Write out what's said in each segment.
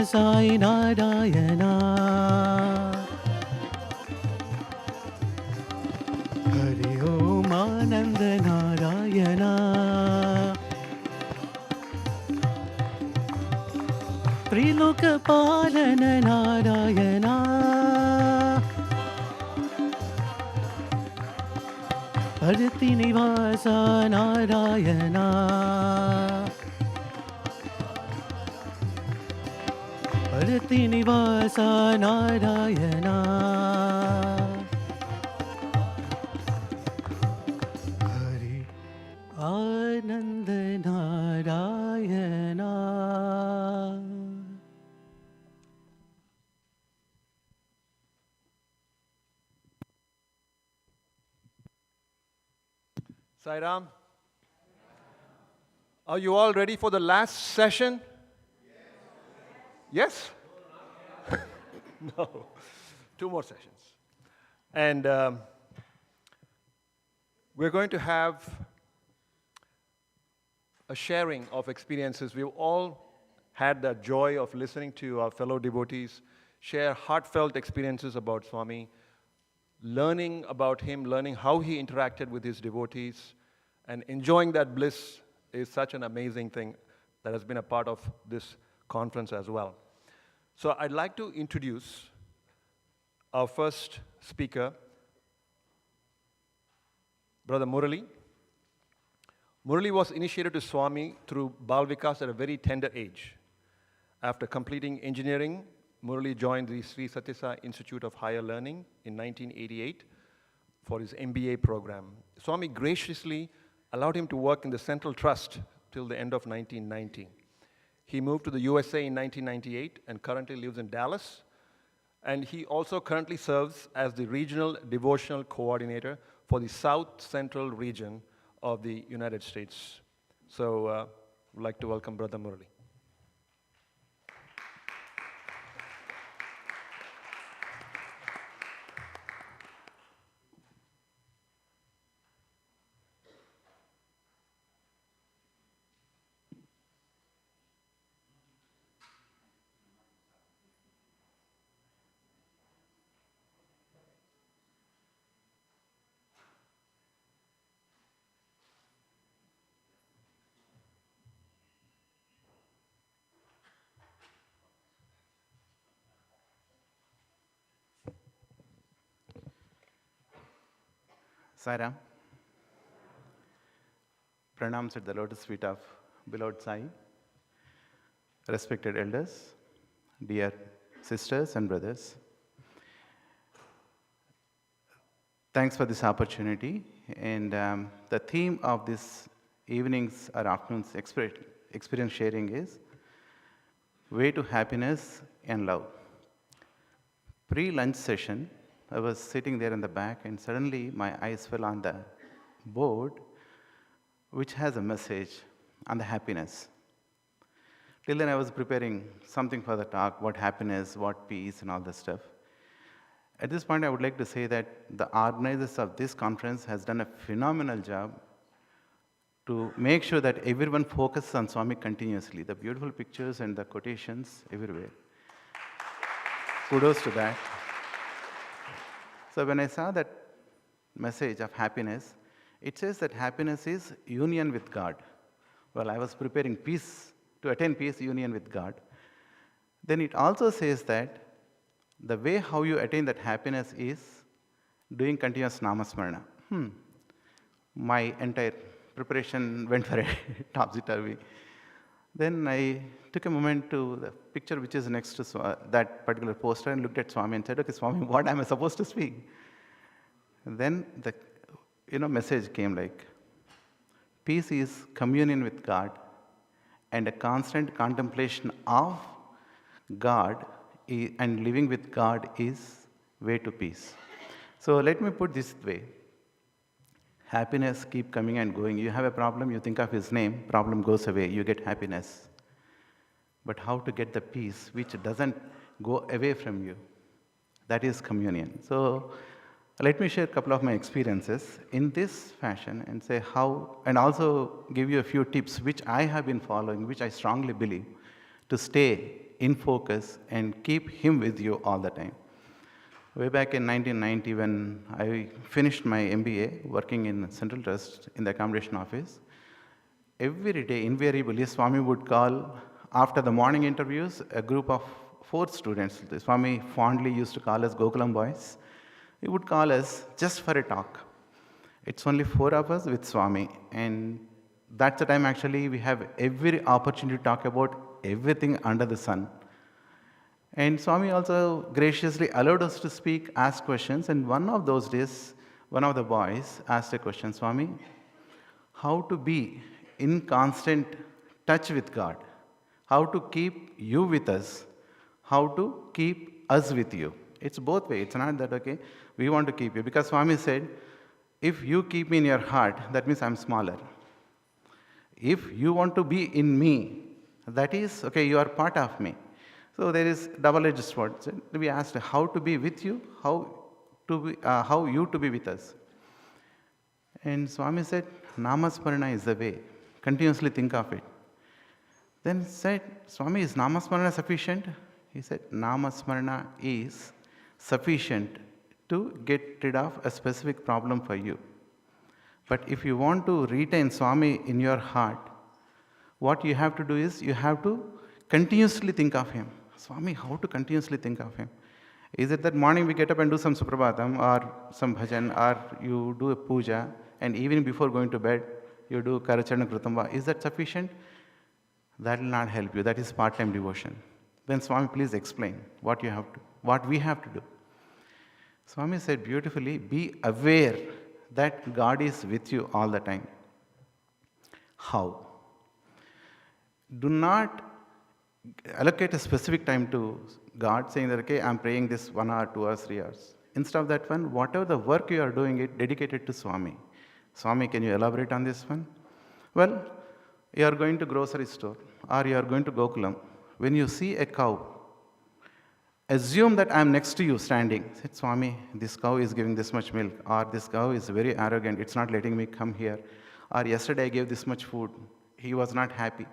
Sai Narayana. Hari Om Ananda Narayana. Triloka Palana Narayana. Bharati Nivasa Narayana. Bharati Nivasa Narayana. Hari Ananda Narayana. Sriram, are you all ready for the last session? Yes? No. 2 more sessions. And we're going to have a sharing of experiences. We've all had the joy of listening to our fellow devotees share heartfelt experiences about Swami, learning about him, learning how he interacted with his devotees, and enjoying that bliss is such an amazing thing that has been a part of this conference as well. So I'd like to introduce our first speaker, Brother Murali. Murali was initiated to Swami through Bal Vikas at a very tender age. After completing engineering, Murali joined the Sri Sathya Sai Institute of Higher Learning in 1988 for his MBA program. Swami graciously allowed him to work in the Central Trust till the end of 1990. He moved to the USA in 1998 and currently lives in Dallas. And he also currently serves as the Regional Devotional Coordinator for the South Central region of the United States. So I'd like to welcome Brother Murali. Sriram, pranams at the lotus feet of beloved Sai, respected elders, dear sisters and brothers. Thanks for this opportunity. And the theme of this evening's or afternoon's experience sharing is Way to Happiness and Love. Pre-lunch session, I was sitting there in the back and suddenly my eyes fell on the board which has a message on the happiness. Till then I was preparing something for the talk, what happiness, what peace and all this stuff. At this point I would like to say that the organizers of this conference has done a phenomenal job to make sure that everyone focuses on Swami continuously. The beautiful pictures and the quotations everywhere. Kudos to that. So when I saw that message of happiness, it says that happiness is union with God. Well, I was preparing peace, to attain peace, union with God. Then it also says that the way how you attain that happiness is doing continuous namasmarana. My entire preparation went for a topsy-turvy. Then I took a moment to the picture which is next to that particular poster and looked at Swami and said, okay, Swami, what am I supposed to speak? And then the message came like, peace is communion with God and a constant contemplation of God and living with God is way to peace. So let me put this way. Happiness keep coming and going. You have a problem, you think of his name, problem goes away, you get happiness. But how to get the peace which doesn't go away from you? That is communion. So let me share a couple of my experiences in this fashion and say how, and also give you a few tips which I have been following, which I strongly believe to stay in focus, and keep Him with you all the time. Way back in 1990, when I finished my MBA working in Central Trust in the accommodation office, every day, invariably, Swami would call, after the morning interviews, a group of 4 students. The Swami fondly used to call us Gokulam boys. He would call us just for a talk. It's only 4 of us with Swami, and that's the time actually we have every opportunity to talk about everything under the sun. And Swami also graciously allowed us to speak, ask questions, and one of those days, one of the boys asked a question, Swami, how to be in constant touch with God, how to keep you with us, how to keep us with you. It's both ways. It's not that, okay, we want to keep you. Because Swami said, if you keep me in your heart, that means I'm smaller. If you want to be in me, that is, okay, you are part of me. So there is double-edged sword. So we asked how to be with you, how you to be with us. And Swami said, Namasmarana is the way. Continuously think of it. Then said, Swami, is Namasmarana sufficient? He said, Namasmarana is sufficient to get rid of a specific problem for you. But if you want to retain Swami in your heart, what you have to do is you have to continuously think of Him. Swami, how to continuously think of Him? Is it that morning we get up and do some Suprabhatam or some bhajan, or you do a puja, and even before going to bed, you do Karacharana Krutamba? Is that sufficient? That will not help you. That is part-time devotion. Then Swami, please explain what we have to do. Swami said beautifully, be aware that God is with you all the time. How? Do not allocate a specific time to God, saying that, okay, I'm praying this 1 hour, 2 hours, 3 hours. Instead of that one, whatever the work you are doing, it dedicated to Swami. Swami, can you elaborate on this one? Well, you are going to grocery store or you are going to Gokulam. When you see a cow, assume that I am next to you standing. Say, Swami, this cow is giving this much milk, or this cow is very arrogant, it's not letting me come here, or yesterday I gave this much food, he was not happy.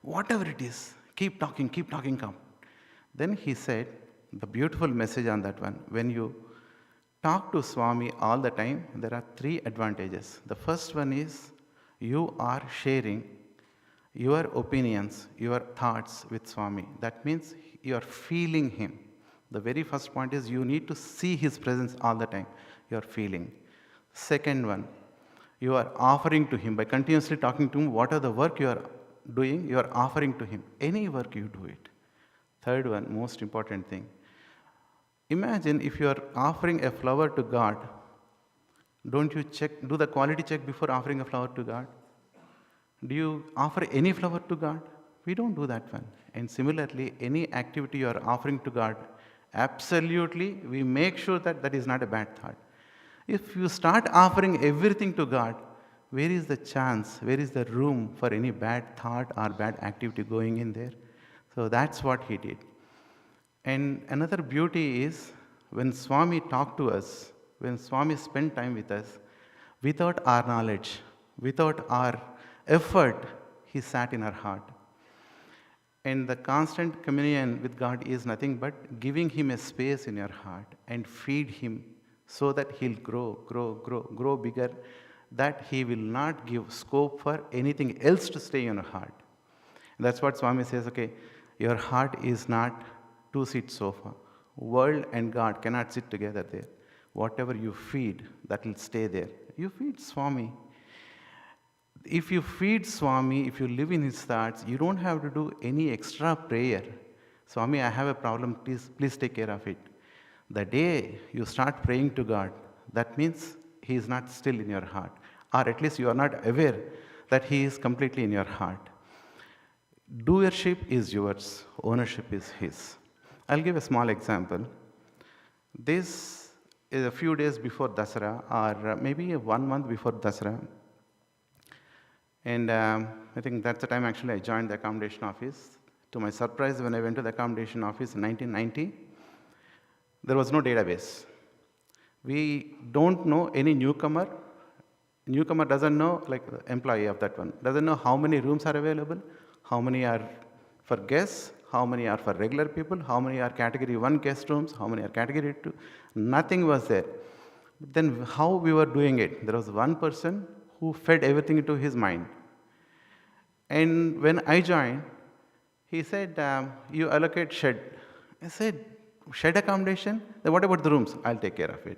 Whatever it is, keep talking, come. Then he said, the beautiful message on that one, when you talk to Swami all the time, there are 3 advantages. The first one is, you are sharing your opinions, your thoughts with Swami. That means you are feeling Him. The very first point is you need to see His presence all the time. You are feeling. Second one, you are offering to Him. By continuously talking to Him, what are the work you are doing? You are offering to Him. Any work you do it. Third one, most important thing. Imagine if you are offering a flower to God, don't you do the quality check before offering a flower to God? Do you offer any flower to God? We don't do that one. And similarly, any activity you are offering to God, absolutely, we make sure that that is not a bad thought. If you start offering everything to God, where is the chance, where is the room for any bad thought or bad activity going in there? So that's what he did. And another beauty is when Swami talked to us, when Swami spent time with us, without our knowledge, without our effort, he sat in our heart. And the constant communion with God is nothing but giving Him a space in your heart and feed Him so that He'll grow bigger, that He will not give scope for anything else to stay in your heart. And that's what Swami says, okay, your heart is not two-seat sofa. World and God cannot sit together there. Whatever you feed, that will stay there. You feed Swami. If you feed Swami, if you live in His thoughts, you don't have to do any extra prayer. Swami, I have a problem, please take care of it. The day you start praying to God, that means He is not still in your heart. Or at least you are not aware that He is completely in your heart. Doership is yours, ownership is His. I'll give a small example. This is a few days before Dasara, or maybe 1 month before Dasara. And I think that's the time actually I joined the accommodation office. To my surprise, when I went to the accommodation office in 1990, there was no database. We don't know any newcomer. Newcomer doesn't know, like the employee of that one, doesn't know how many rooms are available, how many are for guests, how many are for regular people, how many are category 1 guest rooms, how many are category 2. Nothing was there. But then how we were doing it? There was one person who fed everything into his mind. And when I joined, he said, you allocate shed. I said, shed accommodation? Then what about the rooms? I'll take care of it.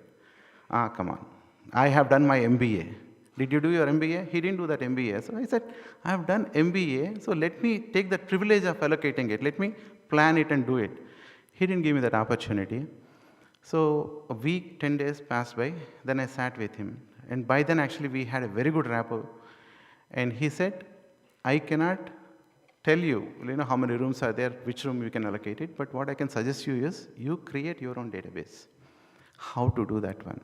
Come on. I have done my MBA. Did you do your MBA? He didn't do that MBA. So I said, I have done MBA, so let me take the privilege of allocating it. Let me plan it and do it. He didn't give me that opportunity. So a week, 10 days passed by. Then I sat with him. And by then, actually, we had a very good rapport. And he said, I cannot tell you, how many rooms are there, which room you can allocate it, but what I can suggest you is, you create your own database. How to do that one?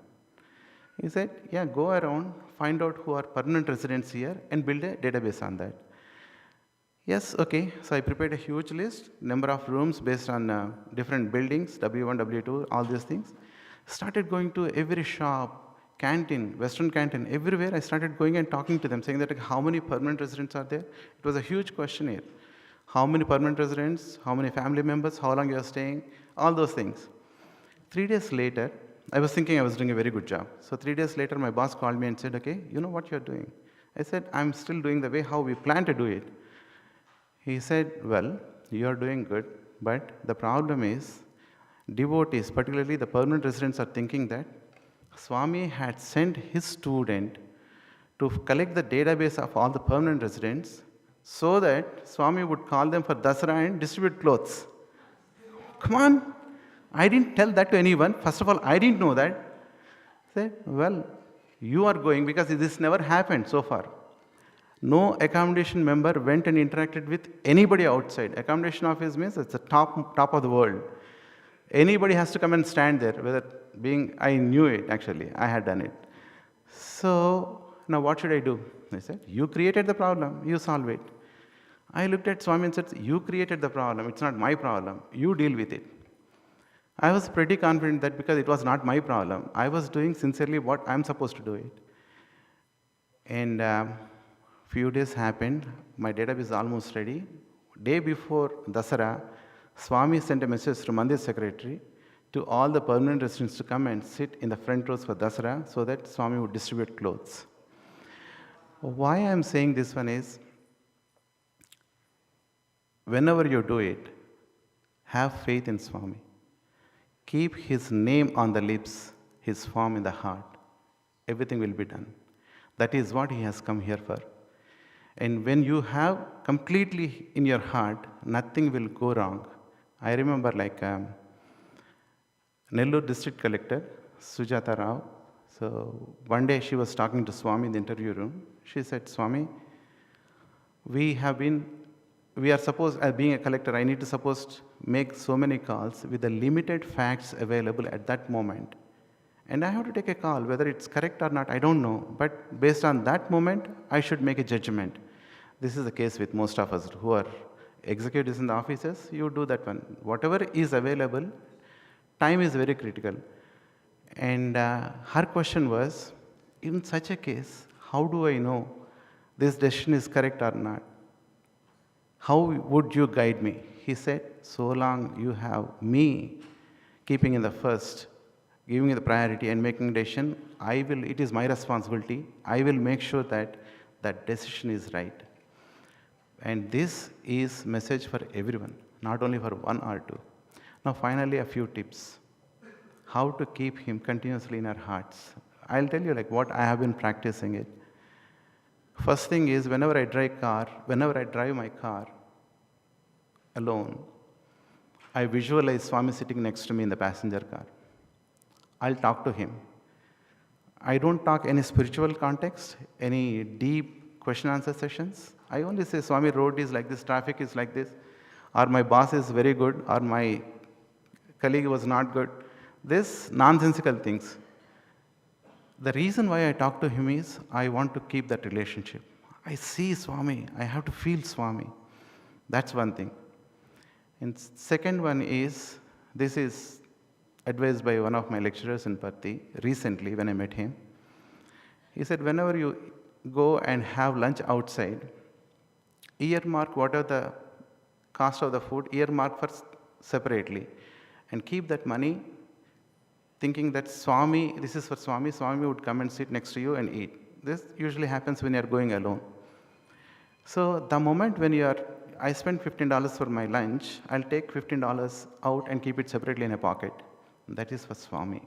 He said, yeah, go around, find out who are permanent residents here, and build a database on that. Yes, okay. So I prepared a huge list, number of rooms based on different buildings, W1, W2, all these things. Started going to every shop, canteen, Western canteen, everywhere. I started going and talking to them, saying that how many permanent residents are there. It was a huge questionnaire. How many permanent residents, how many family members, how long you are staying, all those things. 3 days later, I was thinking I was doing a very good job. So 3 days later, my boss called me and said, okay, you know what you're doing? I said, I'm still doing the way how we plan to do it. He said, well, you're doing good, but the problem is devotees, particularly the permanent residents, are thinking that Swami had sent his student to collect the database of all the permanent residents so that Swami would call them for Dasara and distribute clothes. Come on. I didn't tell that to anyone. First of all, I didn't know that. I said, well, you are going because this never happened so far. No accommodation member went and interacted with anybody outside. Accommodation office means it's the top of the world. Anybody has to come and stand there, I knew it actually, I had done it. So, now what should I do? I said, you created the problem, you solve it. I looked at Swami and said, you created the problem, it's not my problem, you deal with it. I was pretty confident that because it was not my problem, I was doing sincerely what I'm supposed to do it. And few days happened, my database is almost ready. Day before Dasara, Swami sent a message to Mandir secretary to all the permanent residents to come and sit in the front rows for Dasara so that Swami would distribute clothes. Why I'm saying this one is, whenever you do it, have faith in Swami. Keep his name on the lips, his form in the heart. Everything will be done. That is what he has come here for. And when you have completely in your heart, nothing will go wrong. I remember Nellore district collector, Sujata Rao. So one day she was talking to Swami in the interview room. She said, Swami, we are supposed, as being a collector, I need to make so many calls with the limited facts available at that moment. And I have to take a call, whether it's correct or not, I don't know. But based on that moment, I should make a judgment. This is the case with most of us who are executives in the offices. You do that one. Whatever is available, time is very critical. And her question was, in such a case, how do I know this decision is correct or not? How would you guide me? He said, so long you have me keeping in the first, giving me the priority and making a decision, it is my responsibility. I will make sure that that decision is right. And this is message for everyone, not only for one or two. Now finally, a few tips. How to keep him continuously in our hearts. I'll tell you what I have been practicing it. First thing is, whenever I drive my car alone, I visualize Swami sitting next to me in the passenger car. I'll talk to him. I don't talk any spiritual context, any deep question-answer sessions. I only say, Swami, road is like this, traffic is like this, or my boss is very good, or my colleague was not good. This nonsensical things. The reason why I talk to him is, I want to keep that relationship. I see Swami, I have to feel Swami. That's one thing. And second one is, this is advised by one of my lecturers in Patti recently when I met him. He said, whenever you go and have lunch outside, earmark what are the cost of the food earmarked for separately, and keep that money thinking that Swami, this is for Swami, Swami would come and sit next to you and eat. This usually happens when you are going alone. So the moment when I spend $15 for my lunch, I'll take $15 out and keep it separately in a pocket. That is for Swami.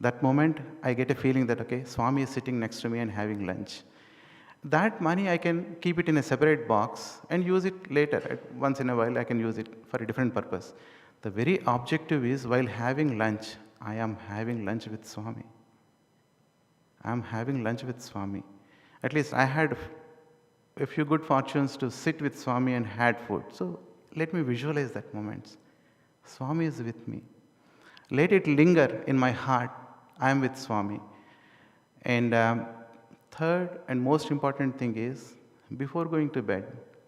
That moment, I get a feeling that, okay, Swami is sitting next to me and having lunch. That money, I can keep it in a separate box and use it later. Once in a while, I can use it for a different purpose. The very objective is, while having lunch, I am having lunch with Swami. I am having lunch with Swami. At least I had a few good fortunes to sit with Swami and had food. So let me visualize that moment. Swami is with me. Let it linger in my heart. I am with Swami. And third and most important thing is, before going to bed,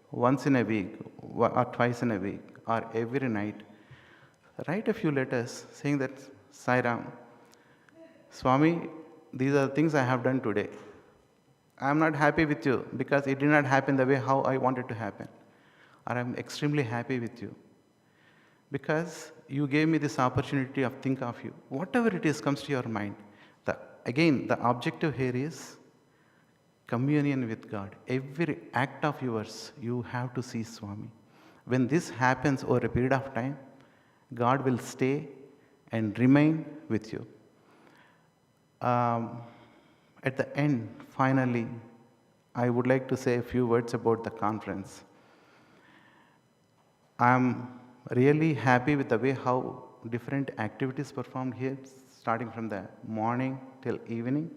once in a week or twice in a week or every night, write a few letters saying that, Sriram, Swami, these are the things I have done today. I am not happy with you because it did not happen the way how I wanted to happen. Or I am extremely happy with you because you gave me this opportunity of think of you. Whatever it is comes to your mind. Again, the objective here is communion with God. Every act of yours, you have to see Swami. When this happens over a period of time, God will stay and remain with you. At the end, finally, I would like to say a few words about the conference. I am really happy with the way how different activities performed here, starting from the morning till evening.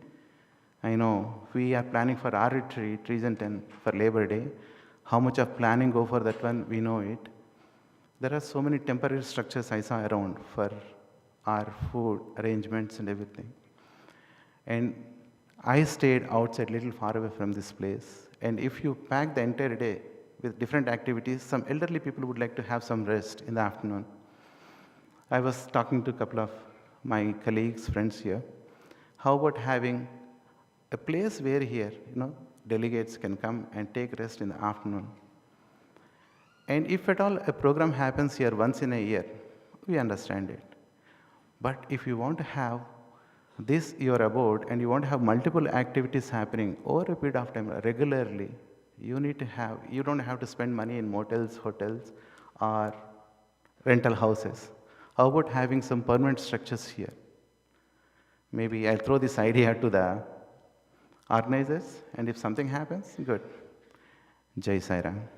I know we are planning for our retreat, Region 10, for Labor Day. How much of planning go for that one, we know it. There are so many temporary structures I saw around for our food arrangements and everything. And I stayed outside, little far away from this place. And if you pack the entire day with different activities, some elderly people would like to have some rest in the afternoon. I was talking to a couple of my colleagues, friends here. How about having a place where here, delegates can come and take rest in the afternoon? And if at all a program happens here once in a year, we understand it. But if you want to have this your abode and you want to have multiple activities happening over a period of time regularly, you don't have to spend money in motels, hotels, or rental houses. How about having some permanent structures here? Maybe I'll throw this idea to the organizers, and if something happens, good. Jai Sai Ram.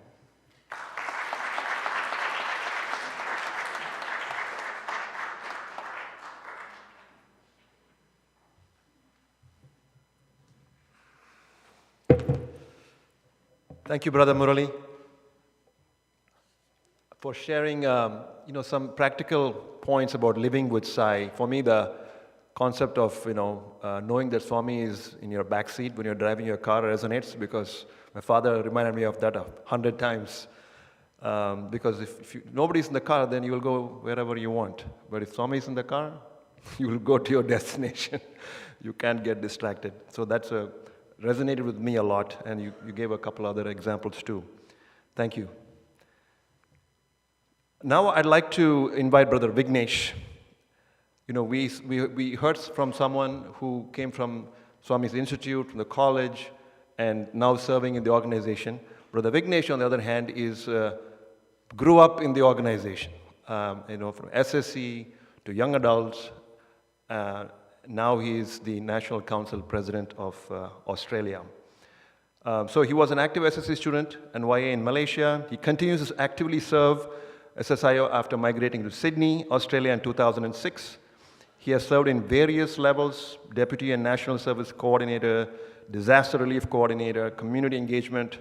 Thank you, Brother Murali, for sharing some practical points about living with Sai. For me, the concept of knowing that Swami is in your back seat when you're driving your car resonates, because my father reminded me of that 100 times. Because if nobody's in the car, then you will go wherever you want. But if Swami is in the car, you will go to your destination. You can't get distracted. So that's resonated with me a lot, and you gave a couple other examples too. Thank you. Now I'd like to invite Brother Vignesh. We heard from someone who came from Swami's Institute, from the college, and now serving in the organization. Brother Vignesh, on the other hand, grew up in the organization. From SSC to young adults. Now he is the National Council President of Australia. So he was an active SSC student, NYA in Malaysia. He continues to actively serve SSIO after migrating to Sydney, Australia in 2006. He has served in various levels: Deputy and National Service Coordinator, Disaster Relief Coordinator, Community Engagement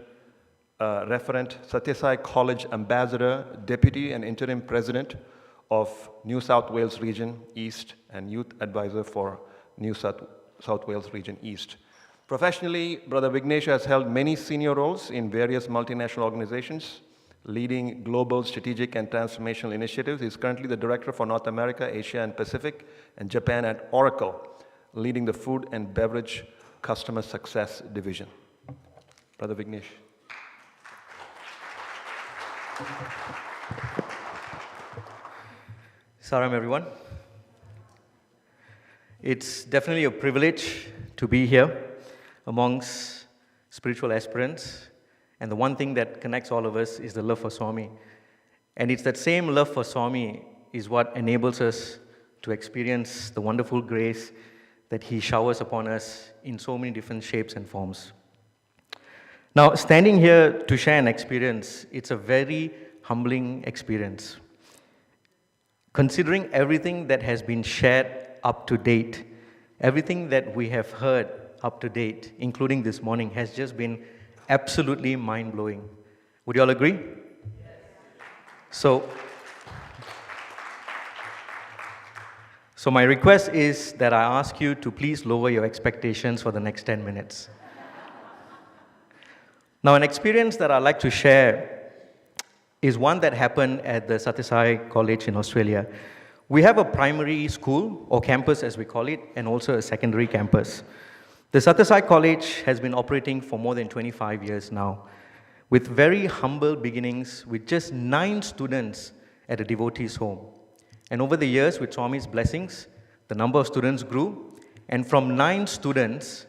Referent, Sathya Sai College Ambassador, Deputy and Interim President of New South Wales Region East, and Youth Advisor for New South Wales Region East. Professionally, Brother Vignesh has held many senior roles in various multinational organizations, leading global strategic and transformational initiatives. He is currently the Director for North America, Asia and Pacific, and Japan at Oracle, leading the Food and Beverage Customer Success Division. Brother Vignesh. Sriram, everyone. It's definitely a privilege to be here amongst spiritual aspirants. And the one thing that connects all of us is the love for Swami. And it's that same love for Swami is what enables us to experience the wonderful grace that he showers upon us in so many different shapes and forms. Now, standing here to share an experience, it's a very humbling experience. Considering everything that has been shared up to date, everything that we have heard up to date, including this morning, has just been absolutely mind-blowing. Would you all agree? So my request is that I ask you to please lower your expectations for the next 10 minutes. Now, an experience that I'd like to share is one that happened at the Sathya Sai College in Australia. We have a primary school, or campus as we call it, and also a secondary campus. The Sathya Sai College has been operating for more than 25 years now, with very humble beginnings, with just 9 students at a devotees' home. And over the years, with Swamis Blessings, the number of students grew, and from 9 students,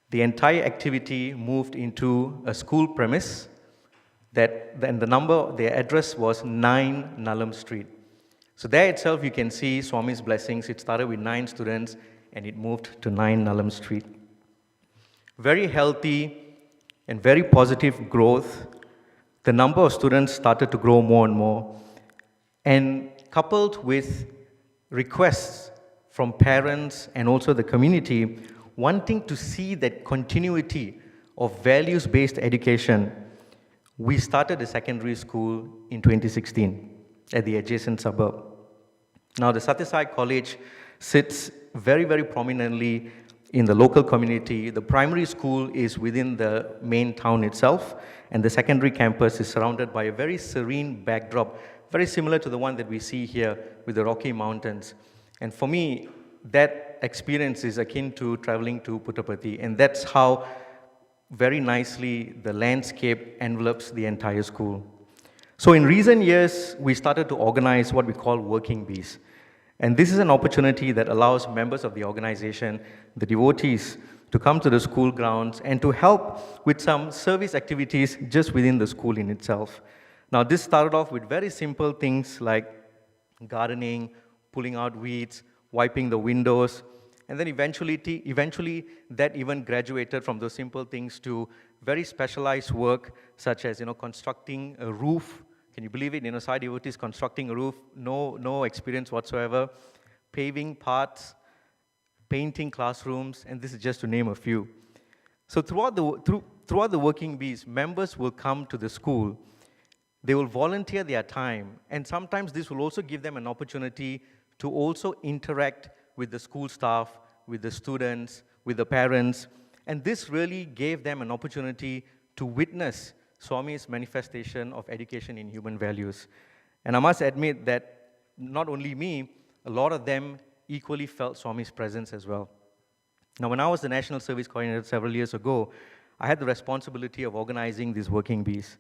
the entire activity moved into a school premise, their address was 9 Nallam Street. So there itself you can see Swami's Blessings. It started with 9 students and it moved to 9 Nallam Street. Very healthy and very positive growth. The number of students started to grow more and more. And coupled with requests from parents and also the community wanting to see that continuity of values-based education, we started a secondary school in 2016 at the adjacent suburb. Now, the Sathya Sai College sits very, very prominently in the local community. The primary school is within the main town itself, and the secondary campus is surrounded by a very serene backdrop, very similar to the one that we see here with the Rocky Mountains. And for me, that experience is akin to traveling to Puttaparthi, and that's how very nicely the landscape envelops the entire school. So in recent years, we started to organize what we call working bees. And this is an opportunity that allows members of the organization, the devotees, to come to the school grounds and to help with some service activities just within the school in itself. Now, this started off with very simple things like gardening, pulling out weeds, wiping the windows, and then eventually that even graduated from those simple things to very specialized work, such as constructing a roof. Can you believe it? Sai devotees constructing a roof, no experience whatsoever, paving parts, painting classrooms, and this is just to name a few. So throughout the working bees, members will come to the school. They will volunteer their time, and sometimes this will also give them an opportunity to also interact with the school staff, with the students, with the parents, and this really gave them an opportunity to witness Swami's manifestation of education in human values. And I must admit that not only me, a lot of them equally felt Swami's presence as well. Now, when I was the National Service Coordinator several years ago, I had the responsibility of organizing these working bees.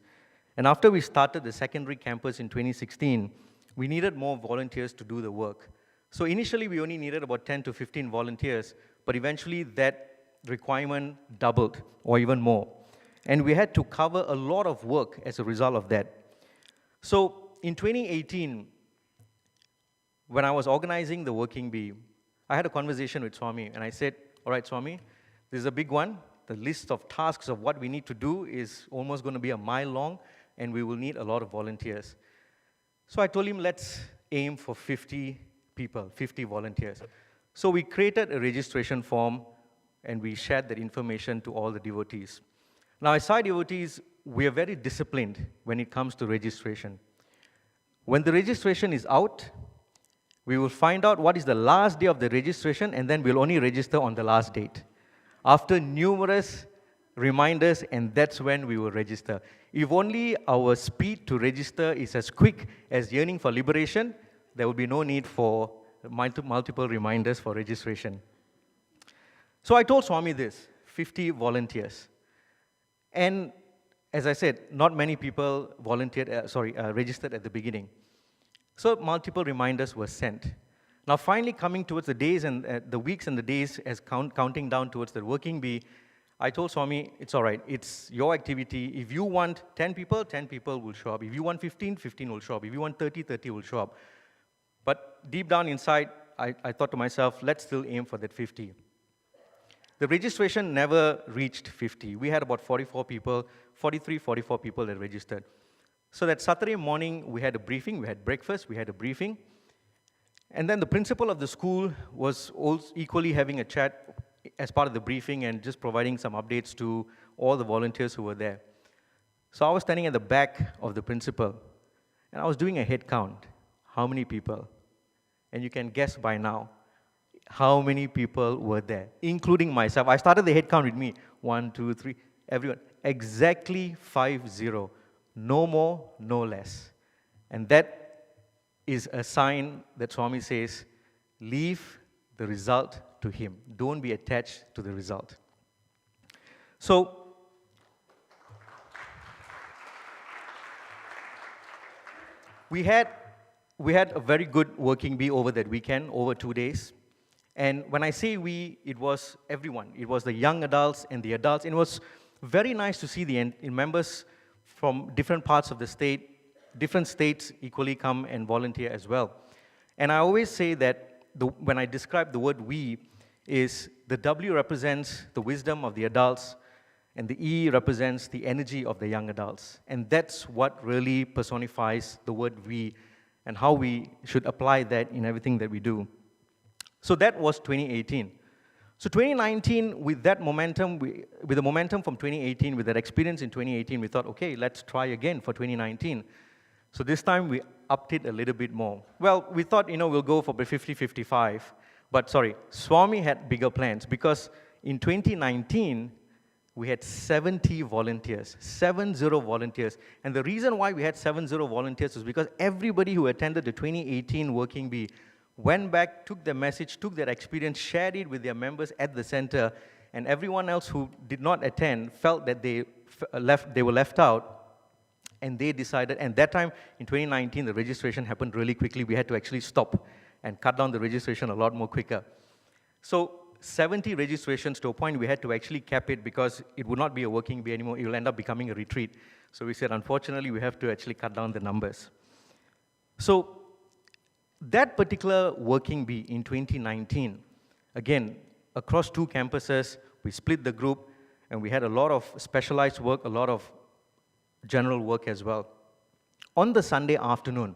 And after we started the secondary campus in 2016, we needed more volunteers to do the work. So initially, we only needed about 10 to 15 volunteers, but eventually that requirement doubled or even more. And we had to cover a lot of work as a result of that. So in 2018, when I was organizing the working bee, I had a conversation with Swami, and I said, all right, Swami, this is a big one. The list of tasks of what we need to do is almost going to be a mile long, and we will need a lot of volunteers. So I told him, let's aim for 50 people, 50 volunteers. So we created a registration form, and we shared that information to all the devotees. Now, as Sai devotees, we are very disciplined when it comes to registration. When the registration is out, we will find out what is the last day of the registration, and then we'll only register on the last date. After numerous reminders, and that's when we will register. If only our speed to register is as quick as yearning for liberation, there will be no need for multiple reminders for registration. So I told Swami this, 50 volunteers. And as I said, not many people registered at the beginning. So multiple reminders were sent. Now finally coming towards the days and the weeks and the days as counting down towards the working bee, I told Swami, it's all right, it's your activity. If you want 10 people, 10 people will show up. If you want 15, 15 will show up. If you want 30, 30 will show up. But deep down inside, I thought to myself, let's still aim for that 50. The registration never reached 50. We had about 44 people, 43, 44 people that registered. So that Saturday morning, we had a briefing, we had breakfast, we had a briefing. And then the principal of the school was also equally having a chat as part of the briefing and just providing some updates to all the volunteers who were there. So I was standing at the back of the principal, and I was doing a head count. How many people? And you can guess by now how many people were there, including myself. I started the head count with me. 1, 2, 3, everyone. Exactly 50. No more, no less. And that is a sign that Swami says, leave the result to him. Don't be attached to the result. So, we had a very good working bee over that weekend, over 2 days. And when I say we, it was everyone. It was the young adults and the adults. And it was very nice to see the members from different parts of the state, different states equally come and volunteer as well. And I always say that when I describe the word we, is the W represents the wisdom of the adults, and the E represents the energy of the young adults. And that's what really personifies the word we, and how we should apply that in everything that we do. So that was 2018. So 2019, with that momentum, with the momentum from 2018, with that experience in 2018, we thought, okay, let's try again for 2019. So this time we upped it a little bit more. Well, we thought, we'll go for 50-55. But sorry, Swami had bigger plans, because in 2019, we had 70 volunteers, 70 volunteers. And the reason why we had 70 volunteers is because everybody who attended the 2018 Working Bee went back, took their message, took their experience, shared it with their members at the center, and everyone else who did not attend felt that they were left out, and they decided, and that time in 2019, the registration happened really quickly. We had to actually stop and cut down the registration a lot more quicker. So 70 registrations, to a point we had to actually cap it, because it would not be a working bee anymore. It will end up becoming a retreat. So we said, unfortunately, we have to actually cut down the numbers. So that particular working bee in 2019, again, across 2 campuses, we split the group, and we had a lot of specialized work, a lot of general work as well. On the Sunday afternoon,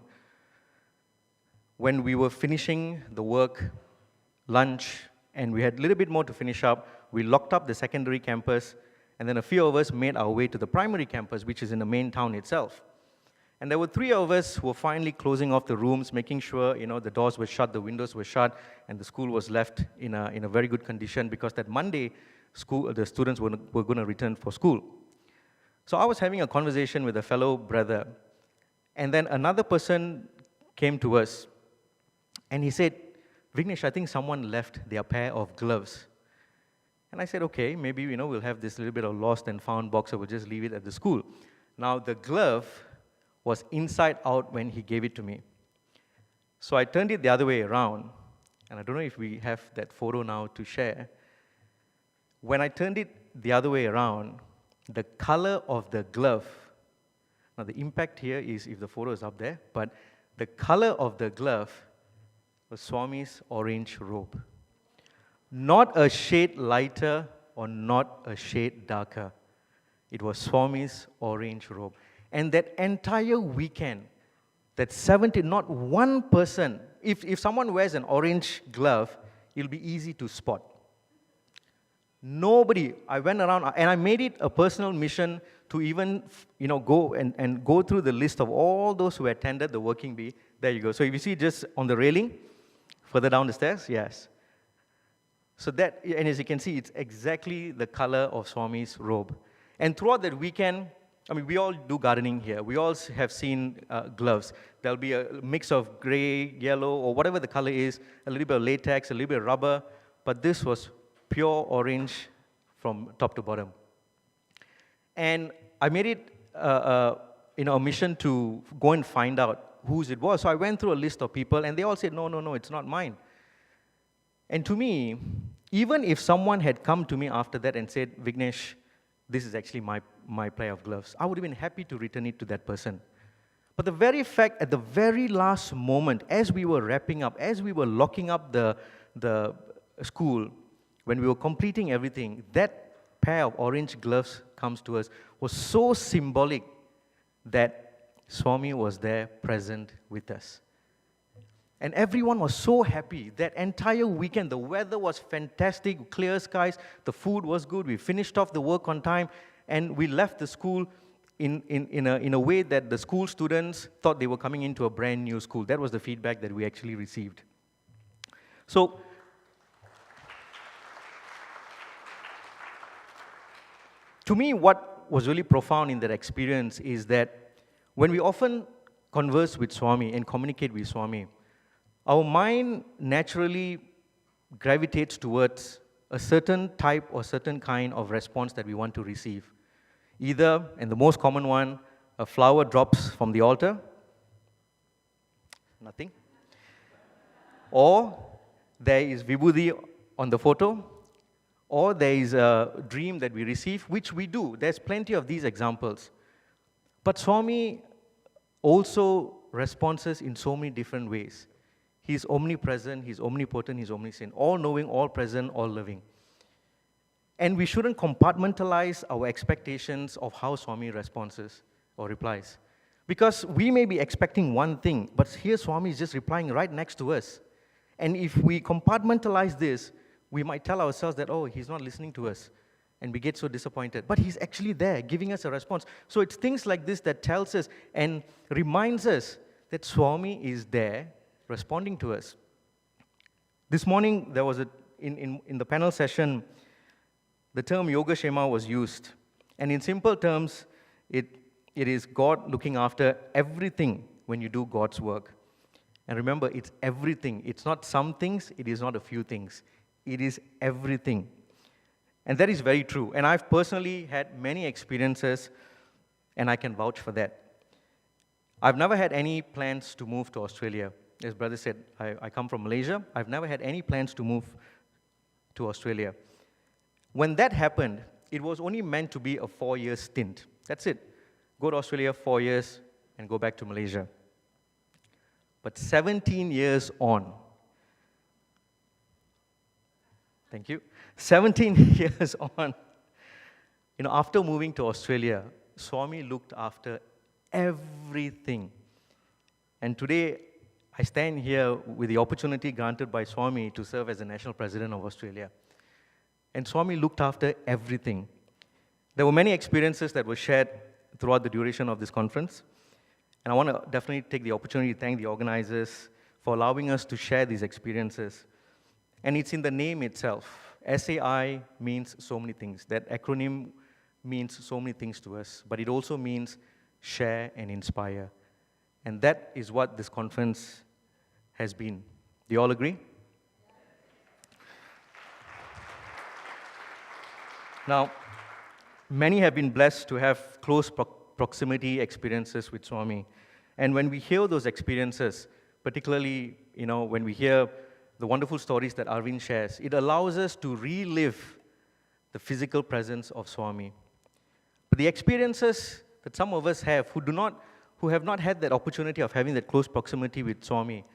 when we were finishing the work, lunch, and we had a little bit more to finish up, we locked up the secondary campus, and then a few of us made our way to the primary campus, which is in the main town itself. And there were 3 of us who were finally closing off the rooms, making sure the doors were shut, the windows were shut, and the school was left in a very good condition, because that Monday, the students were going to return for school. So I was having a conversation with a fellow brother, and then another person came to us, and he said, Vignesh, I think someone left their pair of gloves. And I said, okay, maybe we'll have this little bit of lost and found box, so we'll just leave it at the school. Now the glove was inside out when he gave it to me. So I turned it the other way around, and I don't know if we have that photo now to share. When I turned it the other way around, the color of the glove, now the impact here is if the photo is up there, but the color of the glove was Swami's orange robe. Not a shade lighter or not a shade darker. It was Swami's orange robe. And that entire weekend, that 70, not one person, if someone wears an orange glove, it'll be easy to spot. Nobody. I went around, and I made it a personal mission to even, go and go through the list of all those who attended the Working Bee. There you go. So if you see just on the railing, further down the stairs, yes. So that, and as you can see, it's exactly the color of Swami's robe. And throughout that weekend, we all do gardening here. We all have seen gloves. There'll be a mix of gray, yellow, or whatever the color is, a little bit of latex, a little bit of rubber, but this was pure orange from top to bottom. And I made it a mission to go and find out whose it was. So I went through a list of people, and they all said, no, no, no, it's not mine. And to me, even if someone had come to me after that and said, Vignesh, this is actually my pair of gloves, I would have been happy to return it to that person. But the very fact, at the very last moment, as we were wrapping up, as we were locking up the school, when we were completing everything, that pair of orange gloves comes to us, was so symbolic that Swami was there present with us. And everyone was so happy. That entire weekend, the weather was fantastic, clear skies, the food was good, we finished off the work on time, and we left the school in a way that the school students thought they were coming into a brand new school. That was the feedback that we actually received. So, to me, what was really profound in that experience is that when we often converse with Swami and communicate with Swami, our mind naturally gravitates towards a certain type or certain kind of response that we want to receive. Either, and the most common one, a flower drops from the altar, nothing. Or there is vibhuti on the photo, or there is a dream that we receive, which we do. There's plenty of these examples. But Swami also responds in so many different ways. He's omnipresent, he's omnipotent, he's omniscient, all-knowing, all-present, all-living. And we shouldn't compartmentalize our expectations of how Swami responds or replies. Because we may be expecting one thing, but here Swami is just replying right next to us. And if we compartmentalize this, we might tell ourselves that, oh, he's not listening to us, and we get so disappointed. But he's actually there, giving us a response. So it's things like this that tells us and reminds us that Swami is there, responding to us. This morning, there was in the panel session, the term Yoga Shema was used. And in simple terms, it is God looking after everything when you do God's work. And remember, it's everything. It's not some things, it is not a few things. It is everything. And that is very true. And I've personally had many experiences, and I can vouch for that. I've never had any plans to move to Australia. As brother said, I come from Malaysia. I've never had any plans to move to Australia. When that happened, it was only meant to be a 4-year stint. That's it. Go to Australia 4 years and go back to Malaysia. But 17 years on, thank you, 17 years on, after moving to Australia, Swami looked after everything. And today, I stand here with the opportunity granted by Swami to serve as the National President of Australia. And Swami looked after everything. There were many experiences that were shared throughout the duration of this conference. And I want to definitely take the opportunity to thank the organizers for allowing us to share these experiences. And it's in the name itself. SAI means so many things. That acronym means so many things to us. But it also means share and inspire. And that is what this conference has been. Do you all agree? Now, many have been blessed to have close proximity experiences with Swami. And when we hear those experiences, particularly, when we hear the wonderful stories that Arvind shares, it allows us to relive the physical presence of Swami. But the experiences that some of us have who have not had that opportunity of having that close proximity with Swami,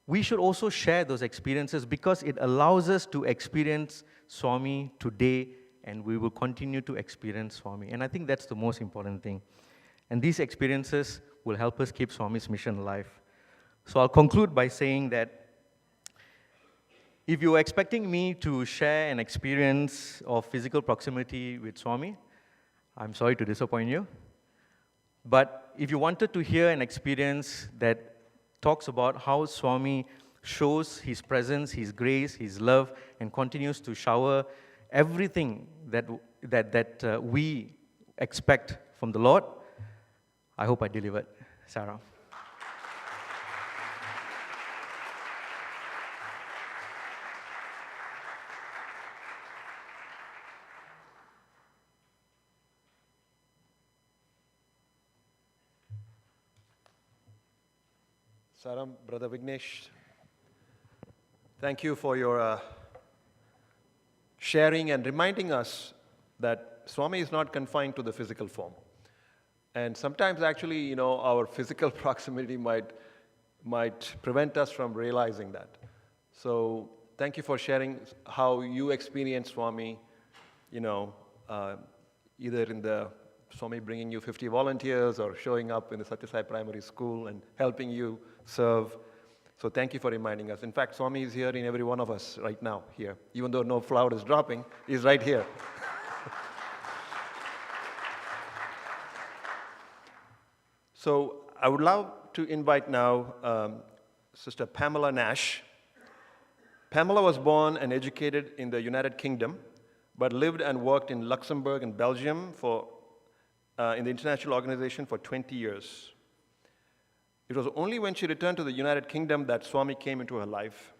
we should also share those experiences because it allows us to experience Swami today, and we will continue to experience Swami. And I think that's the most important thing. And these experiences will help us keep Swami's mission alive. So I'll conclude by saying that if you were expecting me to share an experience of physical proximity with Swami, I'm sorry to disappoint you. But if you wanted to hear an experience that talks about how Swami shows his presence, his grace, his love, and continues to shower everything that we expect from the Lord, I hope I delivered. Sarah. Saram, Brother Vignesh, thank you for your sharing and reminding us that Swami is not confined to the physical form. And sometimes actually, our physical proximity might prevent us from realizing that. So thank you for sharing how you experience Swami, either in the Swami bringing you 50 volunteers or showing up in the Sathya Sai Primary School and helping you serve. So thank you for reminding us. In fact, Swami is here in every one of us right now here. Even though no flower is dropping, he's right here. So I would love to invite now Sister Pamela Nash. Pamela was born and educated in the United Kingdom, but lived and worked in Luxembourg and Belgium in the international organization for 20 years. It was only when she returned to the United Kingdom that Swami came into her life.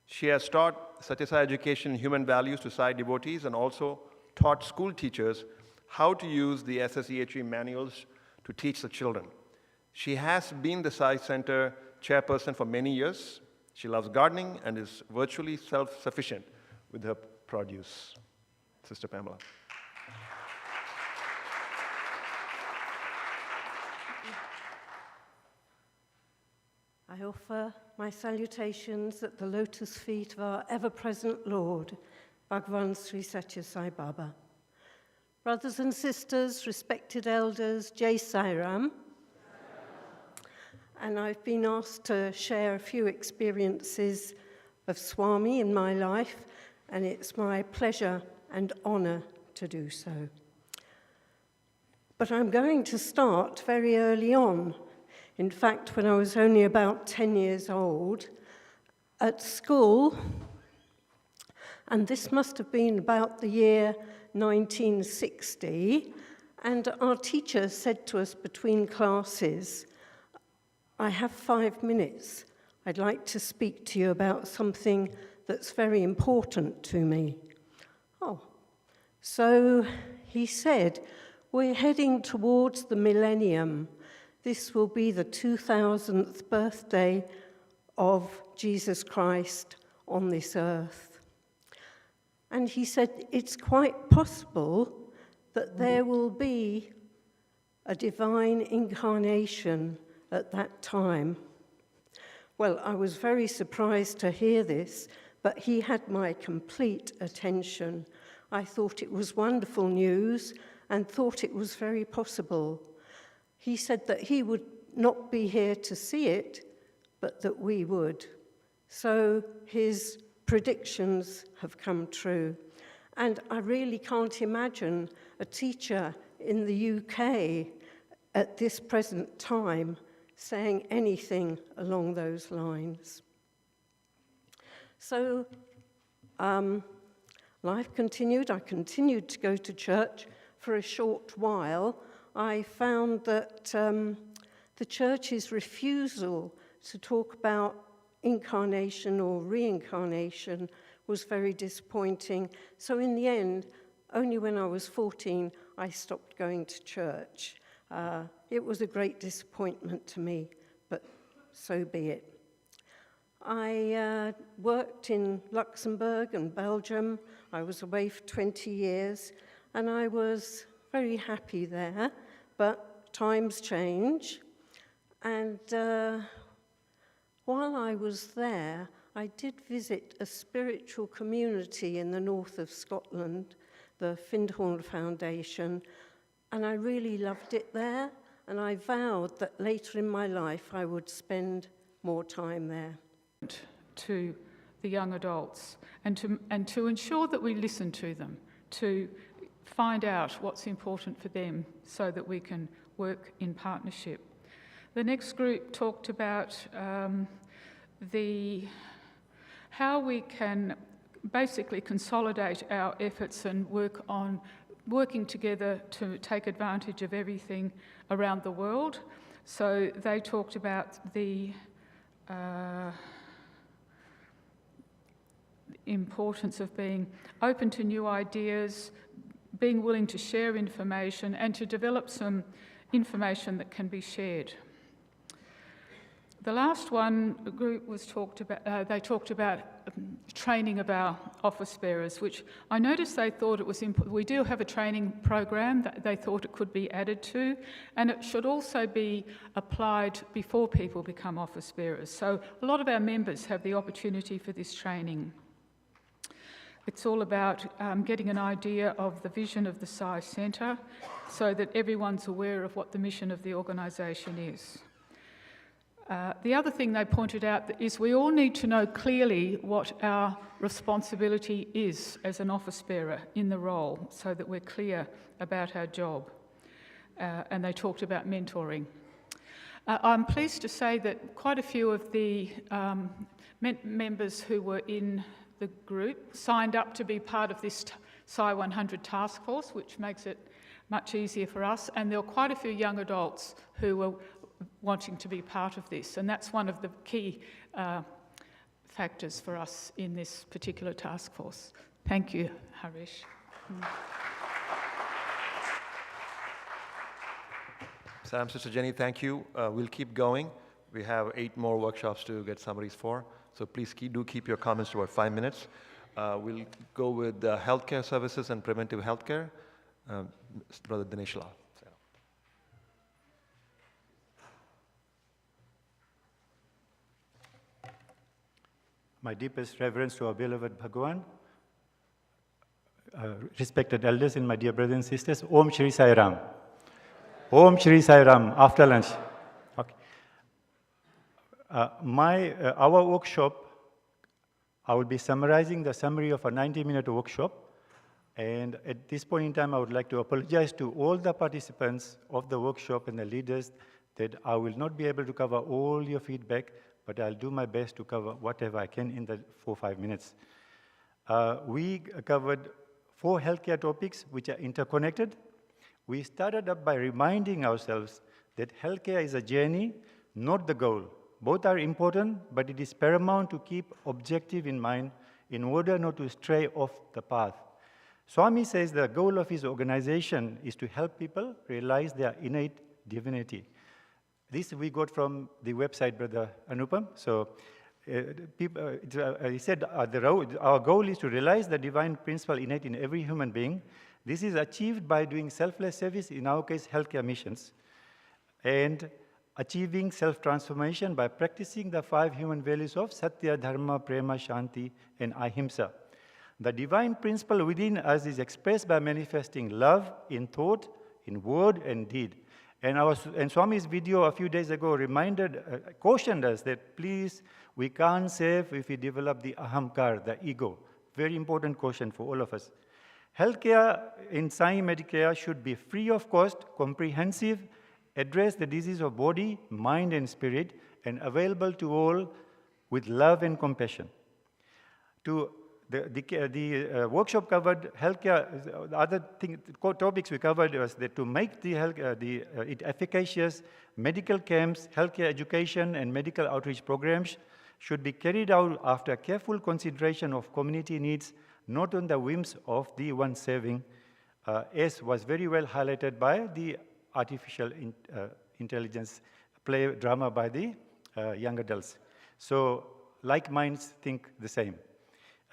She has taught Sathya Sai education and human values to Sai devotees and also taught school teachers how to use the SSEHV manuals to teach the children. She has been the Sai Center chairperson for many years. She loves gardening and is virtually self-sufficient with her produce. Sister Pamela. I offer my salutations at the lotus feet of our ever-present Lord, Bhagavan Sri Sathya Sai Baba. Brothers and sisters, respected elders, Jai Sriram. And I've been asked to share a few experiences of Swami in my life, and it's my pleasure and honor to do so. But I'm going to start very early on. In fact, when I was only about 10 years old, at school, and this must have been about the year 1960, and our teacher said to us between classes, I have 5 minutes. I'd like to speak to you about something that's very important to me. Oh, so he said, we're heading towards the millennium. This will be the 2000th birthday of Jesus Christ on this earth. And he said, it's quite possible that there will be a divine incarnation at that time. Well, I was very surprised to hear this, but he had my complete attention. I thought it was wonderful news and thought it was very possible. He said that he would not be here to see it, but that we would. So his predictions have come true. And I really can't imagine a teacher in the UK at this present time saying anything along those lines. So life continued. I continued to go to church for a short while. I found that the church's refusal to talk about incarnation or reincarnation was very disappointing. So in the end, only when I was 14, I stopped going to church. It was a great disappointment to me, but so be it. I worked in Luxembourg and Belgium. I was away for 20 years, and I was very happy there, but times change. And while I was there, I did visit a spiritual community in the north of Scotland, the Findhorn Foundation, and I really loved it there, and I vowed that later in my life I would spend more time there. To the young adults and to ensure that we listen to them, to find out what's important for them so that we can work in partnership. The next group talked about how we can basically consolidate our efforts and working together to take advantage of everything around the world. So they talked about the importance of being open to new ideas, being willing to share information and to develop some information that can be shared. The last one group was they talked about training of our office bearers, which I noticed they thought it was important. We do have a training program that they thought it could be added to, and it should also be applied before people become office bearers. So a lot of our members have the opportunity for this training. It's all about getting an idea of the vision of the Sai Centre so that everyone's aware of what the mission of the organisation is. The other thing they pointed out is we all need to know clearly what our responsibility is as an office bearer in the role so that we're clear about our job. And they talked about mentoring. I'm pleased to say that quite a few of the members who were in the group signed up to be part of this Sai 100 task force, which makes it much easier for us. And there were quite a few young adults who were wanting to be part of this, and that's one of the key factors for us in this particular task force. Thank you, Harish. Sam, Sister Jenny, thank you. We'll keep going. We have 8 more workshops to get summaries for, so please do keep your comments to about 5 minutes. We'll go with healthcare services and preventive healthcare. Brother Dinesh Lal. My deepest reverence to our beloved Bhagavan, respected elders and my dear brothers and sisters, Om Sri Sai Ram. Om Sri Sai Ram, after lunch. Okay. Our workshop, I will be summarizing the summary of a 90-minute workshop. And at this point in time, I would like to apologize to all the participants of the workshop and the leaders that I will not be able to cover all your feedback, but I'll do my best to cover whatever I can in the 4 or 5 minutes. We covered 4 healthcare topics which are interconnected. We started up by reminding ourselves that healthcare is a journey, not the goal. Both are important, but it is paramount to keep objective in mind in order not to stray off the path. Swami says the goal of his organization is to help people realize their innate divinity. This we got from the website, Brother Anupam. So he said our goal is to realize the divine principle innate in every human being. This is achieved by doing selfless service, in our case, healthcare missions, and achieving self-transformation by practicing the 5 human values of Satya, Dharma, Prema, Shanti, and Ahimsa. The divine principle within us is expressed by manifesting love in thought, in word, and deed. And Swami's video a few days ago cautioned us that please, we can't save if we develop the ahamkar, the ego. Very important caution for all of us. Healthcare in Sai Medicare should be free of cost, comprehensive, address the disease of body, mind, and spirit, and available to all with love and compassion. The workshop covered healthcare. The other topics we covered was that to make it efficacious, medical camps, healthcare education, and medical outreach programs should be carried out after careful consideration of community needs, not on the whims of the one serving, as was very well highlighted by the artificial intelligence play drama by the young adults. So, like minds think the same.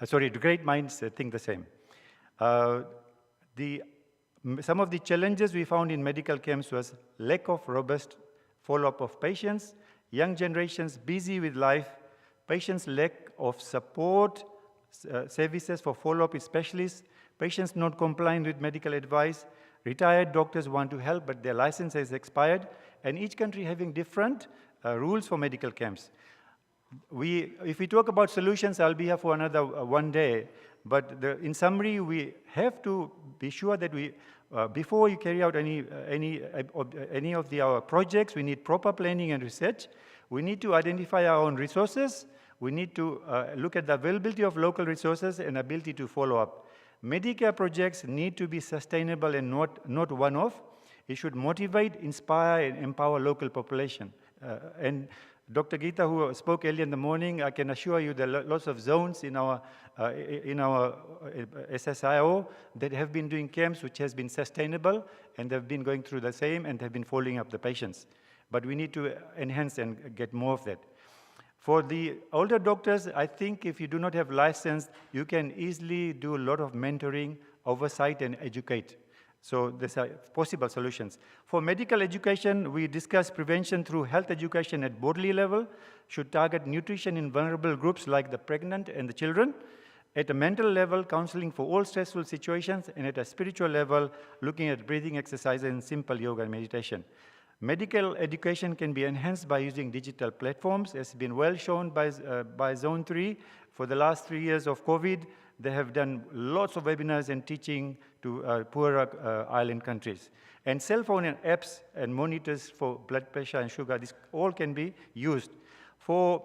The great minds think the same. Some of the challenges we found in medical camps was lack of robust follow-up of patients, young generations busy with life, patients' lack of support, services for follow-up with specialists, patients not complying with medical advice, retired doctors want to help but their license has expired, and each country having different rules for medical camps. If we talk about solutions, I'll be here for another one day. But in summary, we have to be sure that before you carry out any of our projects, we need proper planning and research. We need to identify our own resources. We need to look at the availability of local resources and ability to follow up. Medicare projects need to be sustainable and not one-off. It should motivate, inspire, and empower local population. And Dr. Geeta, who spoke early in the morning, I can assure you there are lots of zones in our SSIO that have been doing camps which has been sustainable, and they've been going through the same and have been following up the patients. but we need to enhance and get more of that. For the older doctors, I think if you do not have license, you can easily do a lot of mentoring, oversight, and educate. So these are possible solutions. For medical education, we discuss prevention through health education at bodily level, should target nutrition in vulnerable groups like the pregnant and the children. At a mental level, counseling for all stressful situations, and at a spiritual level, looking at breathing exercises and simple yoga and meditation. Medical education can be enhanced by using digital platforms. It's been well shown by Zone 3. For the last 3 years of COVID, they have done lots of webinars and teaching to poorer island countries. And cell phone and apps and monitors for blood pressure and sugar, this all can be used. For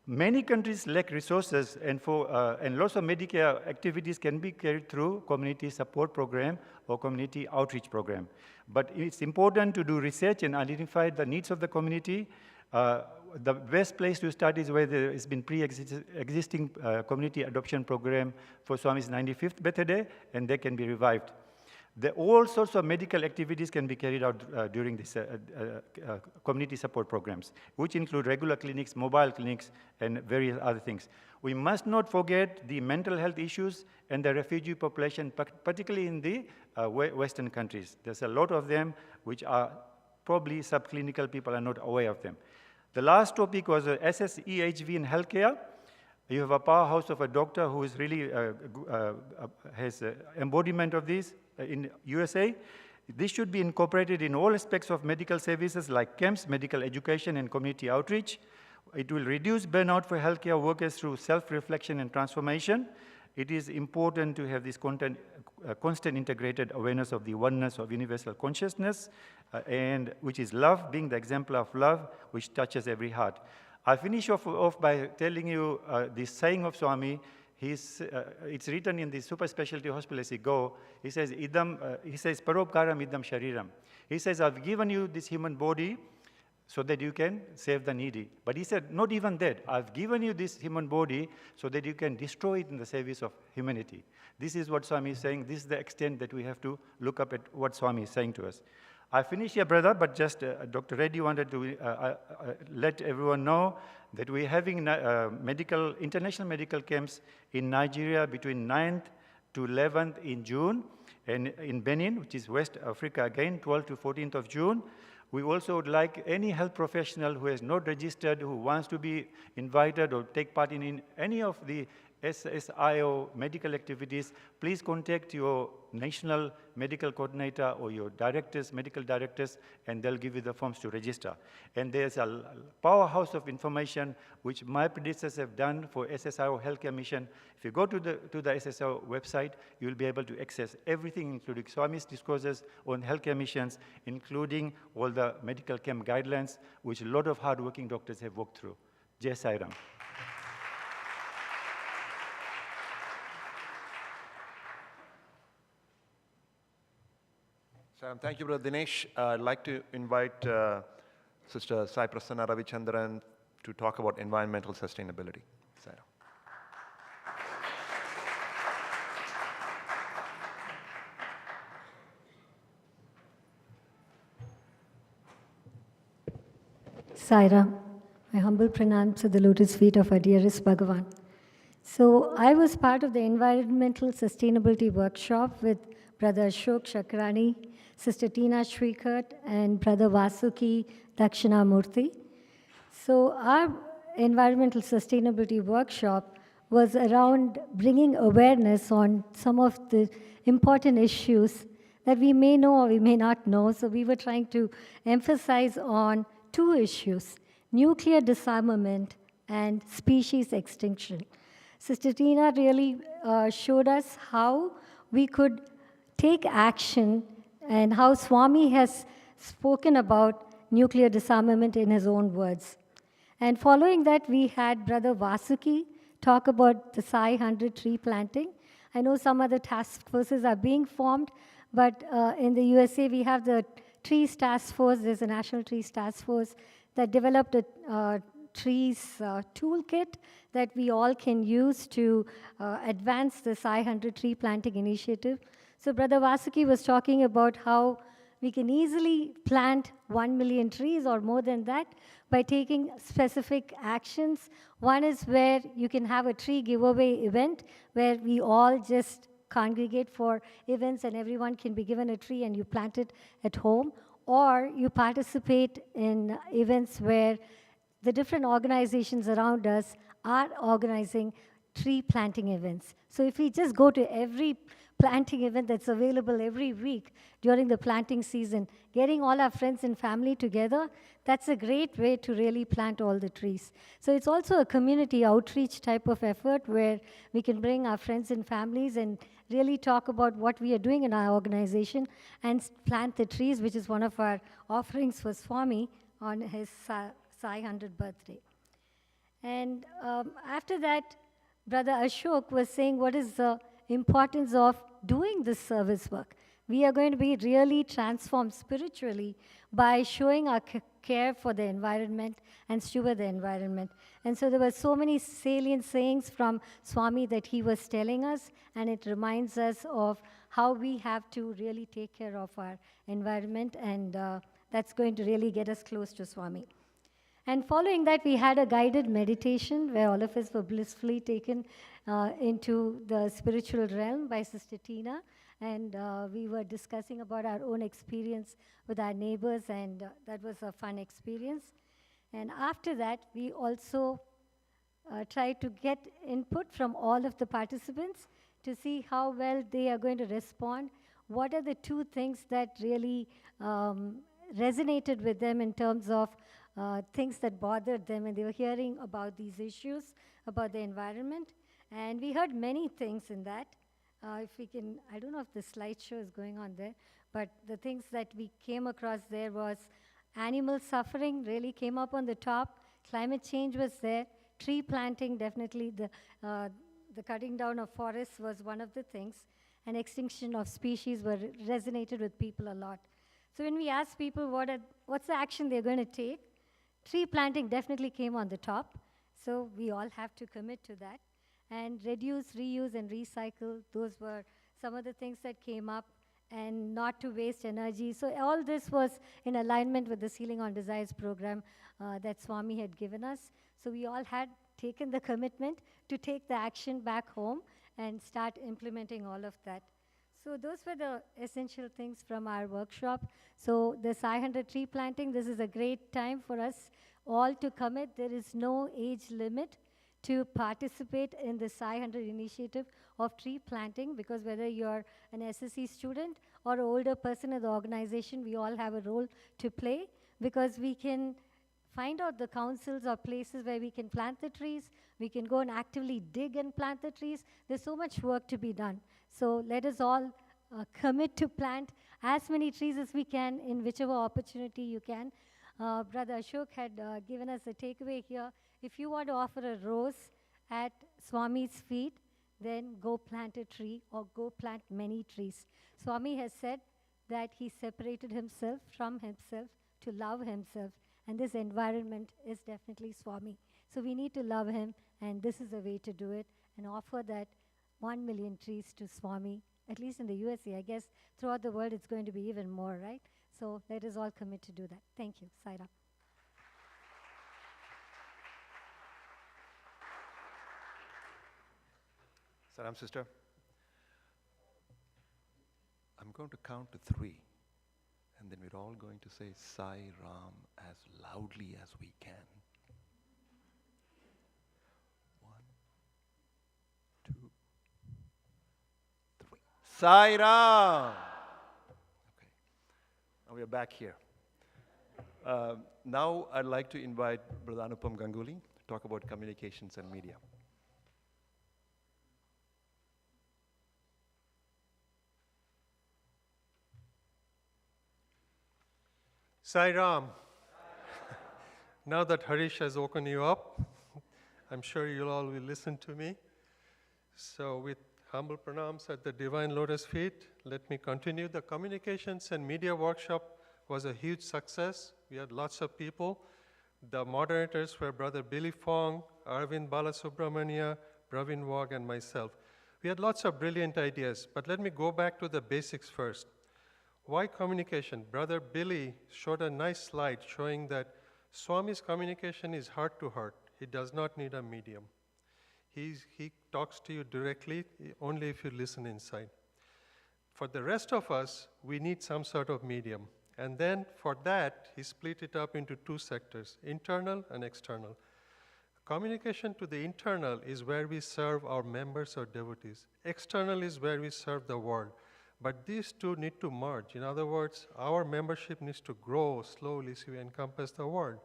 many countries lack resources, and lots of Medicare activities can be carried through community support program or community outreach program. But it's important to do research and identify the needs of the community. The best place to start is where there has been pre-existing community adoption program for Swami's 95th birthday, and they can be revived. All sorts of medical activities can be carried out during these community support programs, which include regular clinics, mobile clinics, and various other things. We must not forget the mental health issues and the refugee population, particularly in the Western countries. There's a lot of them which are probably subclinical, people are not aware of them. The last topic was SSEHV in healthcare. You have a powerhouse of a doctor who is really has embodiment of this in USA. This should be incorporated in all aspects of medical services like camps, medical education, and community outreach. It will reduce burnout for healthcare workers through self-reflection and transformation. It is important to have this constant integrated awareness of the oneness of universal consciousness, and which is love, being the example of love, which touches every heart. I'll finish off by telling you this saying of Swami. It's written in the super specialty hospital as he go. He says, Paropkaram idam shariram. He says, I've given you this human body so that you can save the needy. But he said, not even that. I've given you this human body so that you can destroy it in the service of humanity. This is what Swami is saying. This is the extent that we have to look up at what Swami is saying to us. I finish here, brother, but just Dr. Reddy wanted to let everyone know that we're having international medical camps in Nigeria between 9th to 11th in June, and in Benin, which is West Africa again, 12th to 14th of June. We also would like any health professional who has not registered, who wants to be invited or take part in any of the SSIO medical activities, please contact your national medical coordinator or your directors, medical directors, and they'll give you the forms to register. And there's a powerhouse of information which my predecessors have done for SSIO Healthcare Mission. If you go to the SSIO website, you'll be able to access everything, including Swami's discourses on healthcare missions, including all the medical camp guidelines, which a lot of hardworking doctors have worked through. Jai Sriram. Thank you, Brother Dinesh. I'd like to invite Sister Sai Prasanna Ravichandran to talk about environmental sustainability. Sai. Sriram, my humble pranams to the lotus feet of our dearest Bhagavan. So I was part of the environmental sustainability workshop with Brother Ashok Chakrani, Sister Tina Shrikart, and Brother Vasuki Dakshinamurthy. So our environmental sustainability workshop was around bringing awareness on some of the important issues that we may know or we may not know. So we were trying to emphasize on two issues: nuclear disarmament and species extinction. Sister Tina really showed us how we could take action and how Swami has spoken about nuclear disarmament in his own words. And following that, we had Brother Vasuki talk about the Sai 100 tree planting. I know some other task forces are being formed, but in the USA, we have the Trees Task Force. There's a National Trees Task Force that developed a trees toolkit that we all can use to advance the Sai 100 tree planting initiative. So Brother Vasuki was talking about how we can easily plant 1 million trees or more than that by taking specific actions. One is where you can have a tree giveaway event where we all just congregate for events and everyone can be given a tree and you plant it at home. Or you participate in events where the different organizations around us are organizing tree planting events. So if we just go to every planting event that's available every week during the planting season, getting all our friends and family together, that's a great way to really plant all the trees. So it's also a community outreach type of effort where we can bring our friends and families and really talk about what we are doing in our organization and plant the trees, which is one of our offerings for Swami on his Sai 100th birthday. And after that, Brother Ashok was saying what is the importance of doing this service work. We are going to be really transformed spiritually by showing our care for the environment and steward the environment. And so there were so many salient sayings from Swami that he was telling us, and it reminds us of how we have to really take care of our environment, and that's going to really get us close to Swami. And following that, we had a guided meditation where all of us were blissfully taken into the spiritual realm by Sister Tina. And we were discussing about our own experience with our neighbors, and that was a fun experience. And after that, we also tried to get input from all of the participants to see how well they are going to respond. What are the two things that really resonated with them in terms of things that bothered them, and they were hearing about these issues, about the environment. And we heard many things in that. If we can, I don't know if the slideshow is going on there, but the things that we came across there was animal suffering really came up on the top, climate change was there, tree planting, definitely the cutting down of forests was one of the things, and extinction of species resonated with people a lot. So when we asked people what's the action they're going to take, tree planting definitely came on the top. So we all have to commit to that. And reduce, reuse, and recycle, those were some of the things that came up, and not to waste energy. So all this was in alignment with the Sealing on Desires program that Swami had given us. So we all had taken the commitment to take the action back home and start implementing all of that. So those were the essential things from our workshop. So the Sai 100 tree planting, this is a great time for us all to commit. There is no age limit to participate in the Sai 100 initiative of tree planting, because whether you're an SSC student or an older person in the organization, we all have a role to play, because we can find out the councils or places where we can plant the trees. We can go and actively dig and plant the trees. There's so much work to be done. So let us all commit to plant as many trees as we can in whichever opportunity you can. Brother Ashok had given us a takeaway here. If you want to offer a rose at Swami's feet, then go plant a tree or go plant many trees. Swami has said that he separated himself from himself to love himself, and this environment is definitely Swami. So we need to love him, and this is a way to do it, and offer that 1 million trees to Swami, at least in the USA. I guess throughout the world it's going to be even more, right? So let us all commit to do that. Thank you. Sriram. Sriram, sister. I'm going to count to 3, and then we're all going to say Sai Ram as loudly as we can. 1, 2, 3. Sai Ram! Okay. Now we are back here. Now I'd like to invite Brother Anupam Ganguly to talk about communications and media. Sriram, now that Harish has woken you up, I'm sure you'll all will listen to me. So with humble pranams at the Divine Lotus feet, let me continue. The communications and media workshop was a huge success. We had lots of people. The moderators were Brother Billy Fong, Arvind Balasubramania, Pravin Wag, and myself. We had lots of brilliant ideas, but let me go back to the basics first. Why communication? Brother Billy showed a nice slide showing that Swami's communication is heart to heart. He does not need a medium. He talks to you directly only if you listen inside. For the rest of us, we need some sort of medium. And then for that, he split it up into two sectors, internal and external. Communication to the internal is where we serve our members or devotees. External is where we serve the world. But these two need to merge. In other words, our membership needs to grow slowly so we encompass the world.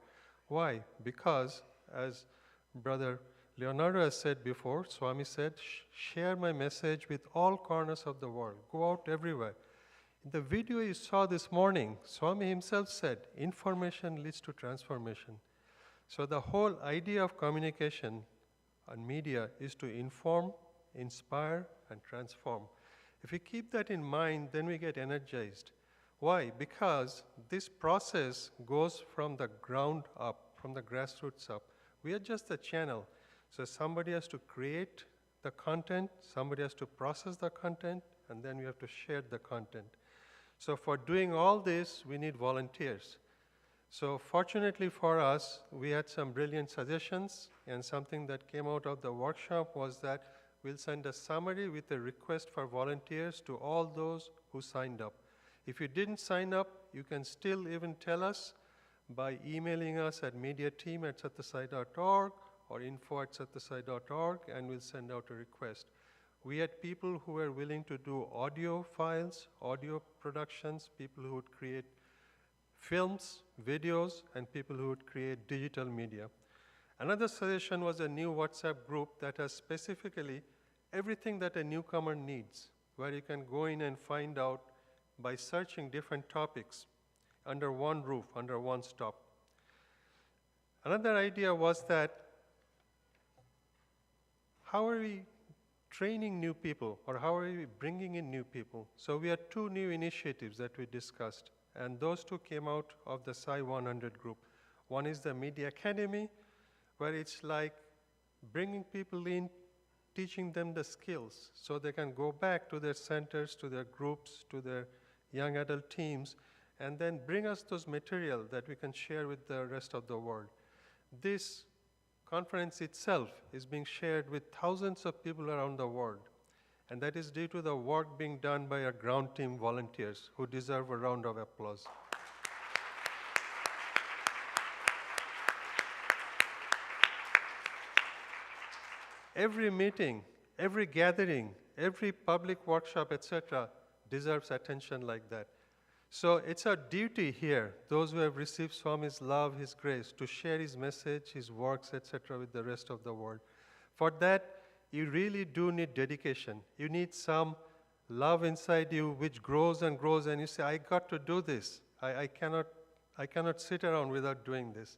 Why? Because, as Brother Leonardo has said before, Swami said, share my message with all corners of the world. Go out everywhere. In the video you saw this morning, Swami himself said, information leads to transformation. So the whole idea of communication and media is to inform, inspire, and transform. If we keep that in mind, then we get energized. Why? Because this process goes from the ground up, from the grassroots up. We are just the channel. So somebody has to create the content, somebody has to process the content, and then we have to share the content. So for doing all this, we need volunteers. So fortunately for us, we had some brilliant suggestions, and something that came out of the workshop was that we'll send a summary with a request for volunteers to all those who signed up. If you didn't sign up, you can still even tell us by emailing us at mediateam@satyasai.org or info@satyasai.org, and we'll send out a request. We had people who were willing to do audio files, audio productions, people who would create films, videos, and people who would create digital media. Another suggestion was a new WhatsApp group that has specifically everything that a newcomer needs, where you can go in and find out by searching different topics under one roof, under one stop. Another idea was that how are we training new people, or how are we bringing in new people? So we had two new initiatives that we discussed, and those two came out of the Sai 100 group. One is the Media Academy, where it's like bringing people in, teaching them the skills so they can go back to their centers, to their groups, to their young adult teams, and then bring us those material that we can share with the rest of the world. This conference itself is being shared with thousands of people around the world, and that is due to the work being done by our ground team volunteers who deserve a round of applause. Every meeting, every gathering, every public workshop, etc., deserves attention like that. So it's our duty here, those who have received Swami's love, his grace, to share his message, his works, etc., with the rest of the world. For that, you really do need dedication. You need some love inside you which grows, and you say, I got to do this. I cannot sit around without doing this.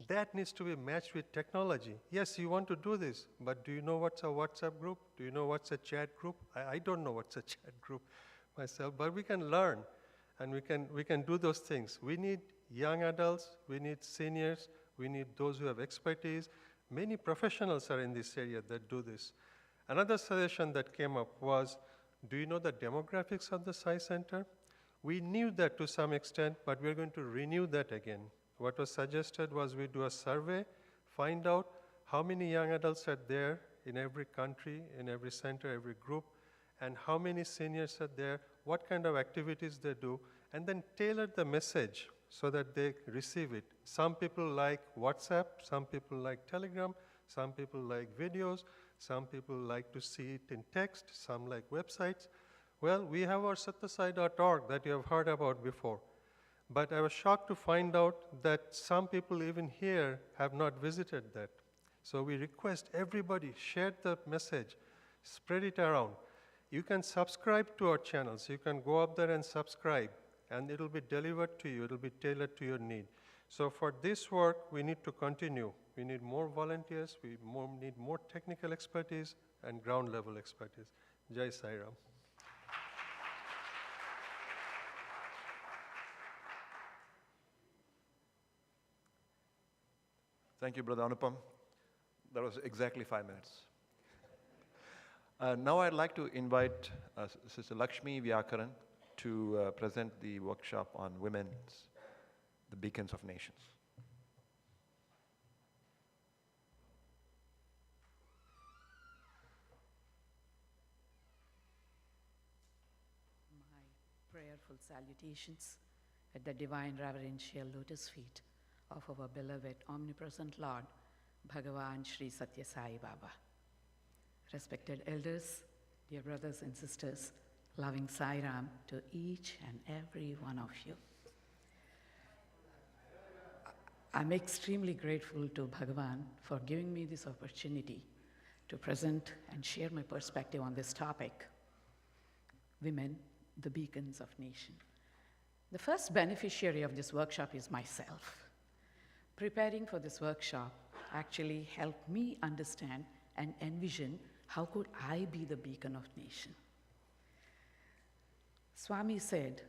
That needs to be matched with technology. Yes, you want to do this, but do you know what's a WhatsApp group? Do you know what's a chat group? I don't know what's a chat group myself, but we can learn, and we can do those things. We need young adults, we need seniors, we need those who have expertise. Many professionals are in this area that do this. Another suggestion that came up was, do you know the demographics of the Sai Center? We knew that to some extent, but we're going to renew that again. What was suggested was we do a survey, find out how many young adults are there in every country, in every center, every group, and how many seniors are there, what kind of activities they do, and then tailor the message so that they receive it. Some people like WhatsApp, some people like Telegram, some people like videos, some people like to see it in text, some like websites. Well, we have our satyasai.org that you have heard about before. But I was shocked to find out that some people even here have not visited that. So we request everybody share the message, spread it around. You can subscribe to our channels. You can go up there and subscribe, and it'll be delivered to you. It'll be tailored to your need. So for this work, we need to continue. We need more volunteers. We need more technical expertise and ground level expertise. Jai Sriram. Thank you, Brother Anupam. That was exactly 5 minutes. Now I'd like to invite Sister Lakshmi Vyakaran to present the workshop on women's, the beacons of nations. Prayerful salutations at the divine reverential lotus feet of our beloved omnipresent Lord, Bhagavan Sri Sathya Sai Baba. Respected elders, dear brothers and sisters, loving Sriram to each and every one of you. I'm extremely grateful to Bhagavan for giving me this opportunity to present and share my perspective on this topic, women, the beacons of nation. The first beneficiary of this workshop is myself. Preparing for this workshop actually helped me understand and envision how could I be the beacon of nation. Swami said,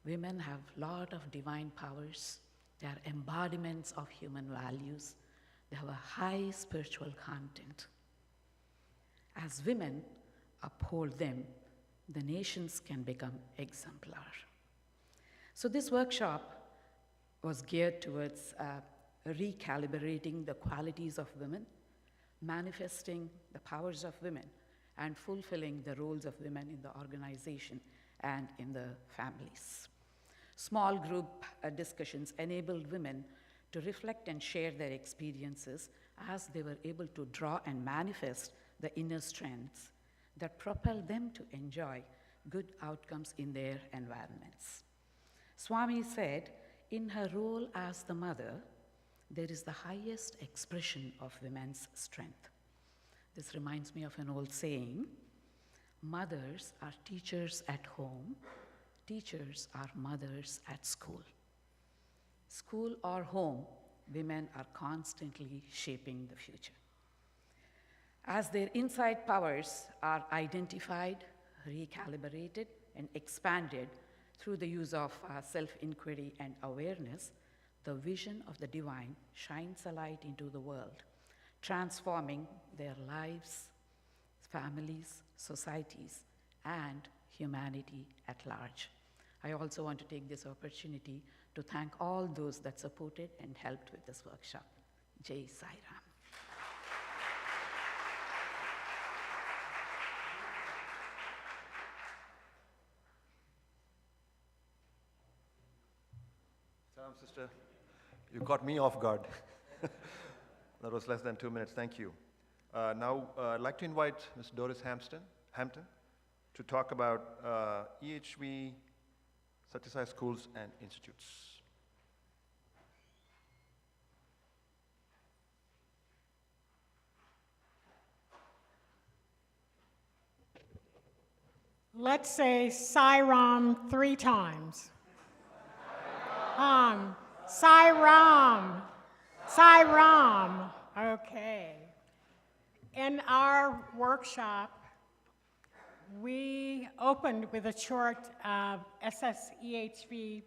women have a lot of divine powers. They are embodiments of human values. They have a high spiritual content. As women uphold them, the nations can become exemplar. So this workshop was geared towards recalibrating the qualities of women, manifesting the powers of women, and fulfilling the roles of women in the organization and in the families. Small group discussions enabled women to reflect and share their experiences as they were able to draw and manifest the inner strengths that propel them to enjoy good outcomes in their environments. Swami said, in her role as the mother, there is the highest expression of women's strength. This reminds me of an old saying, mothers are teachers at home, teachers are mothers at school. School or home, women are constantly shaping the future. As their inside powers are identified, recalibrated, and expanded through the use of self-inquiry and awareness, the vision of the divine shines a light into the world, transforming their lives, families, societies, and humanity at large. I also want to take this opportunity to thank all those that supported and helped with this workshop. Jai Sriram. Sister, you caught me off guard. That was less than 2 minutes. Thank you. Now, I'd like to invite Ms. Doris Hampton to talk about EHV, Sathya Sai schools and institutes. Let's say Sriram 3 times. Sriram. Sriram. Okay. In our workshop, we opened with a short SSEHV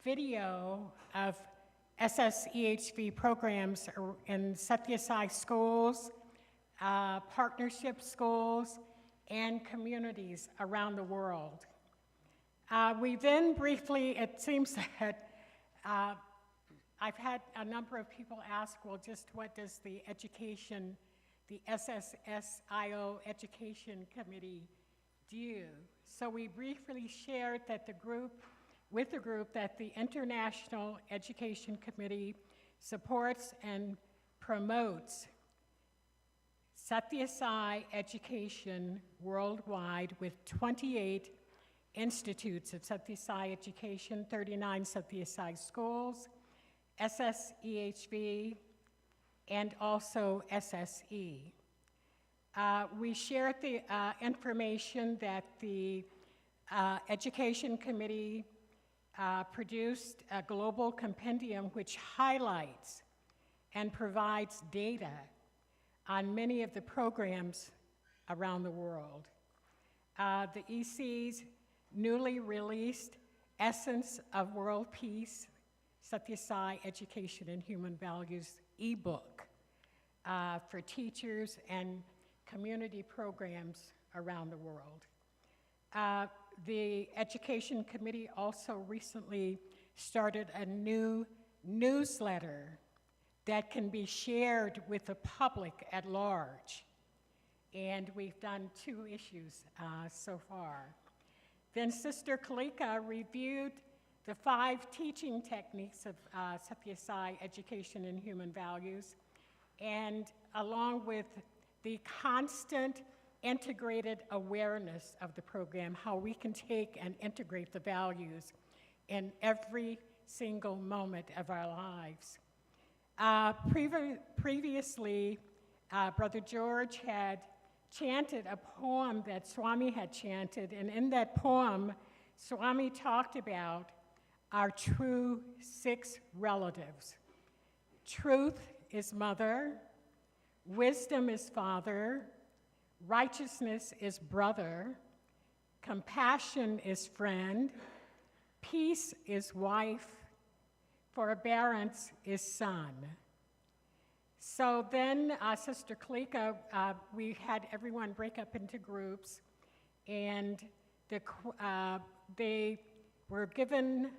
video of SSEHV programs in Sathya Sai schools, partnership schools, and communities around the world. We then briefly, it seems that I've had a number of people ask, well, just what does the education, the SSSIO Education Committee do? So we briefly shared that with the group that the International Education Committee supports and promotes Sathya Sai education worldwide with 28 institutes of Sathya Sai education, 39 Sathya Sai schools, SSEHV, and also SSE. We shared the information that the Education Committee produced a global compendium which highlights and provides data on many of the programs around the world. The EC's newly released Essence of World Peace, Sathya Sai Education and Human Values ebook for teachers and community programs around the world. The Education Committee also recently started a new newsletter that can be shared with the public at large. And we've done 2 issues so far. Then Sister Kalika reviewed the 5 teaching techniques of Sathya Sai Education in Human Values, and along with the constant integrated awareness of the program, how we can take and integrate the values in every single moment of our lives. Previously, Brother George had chanted a poem that Swami had chanted, and in that poem, Swami talked about our true 6 relatives. Truth is mother, wisdom is father, righteousness is brother, compassion is friend, peace is wife, forbearance is son. So then, Sister Kalika, we had everyone break up into groups, and they were given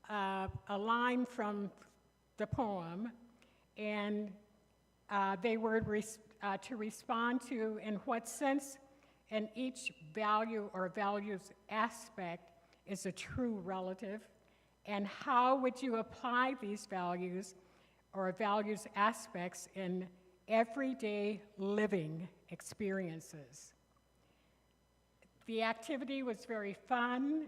a line from the poem, and they were to respond to in what sense in each value or values aspect is a true relative, and how would you apply these values or values aspects in everyday living experiences. The activity was very fun,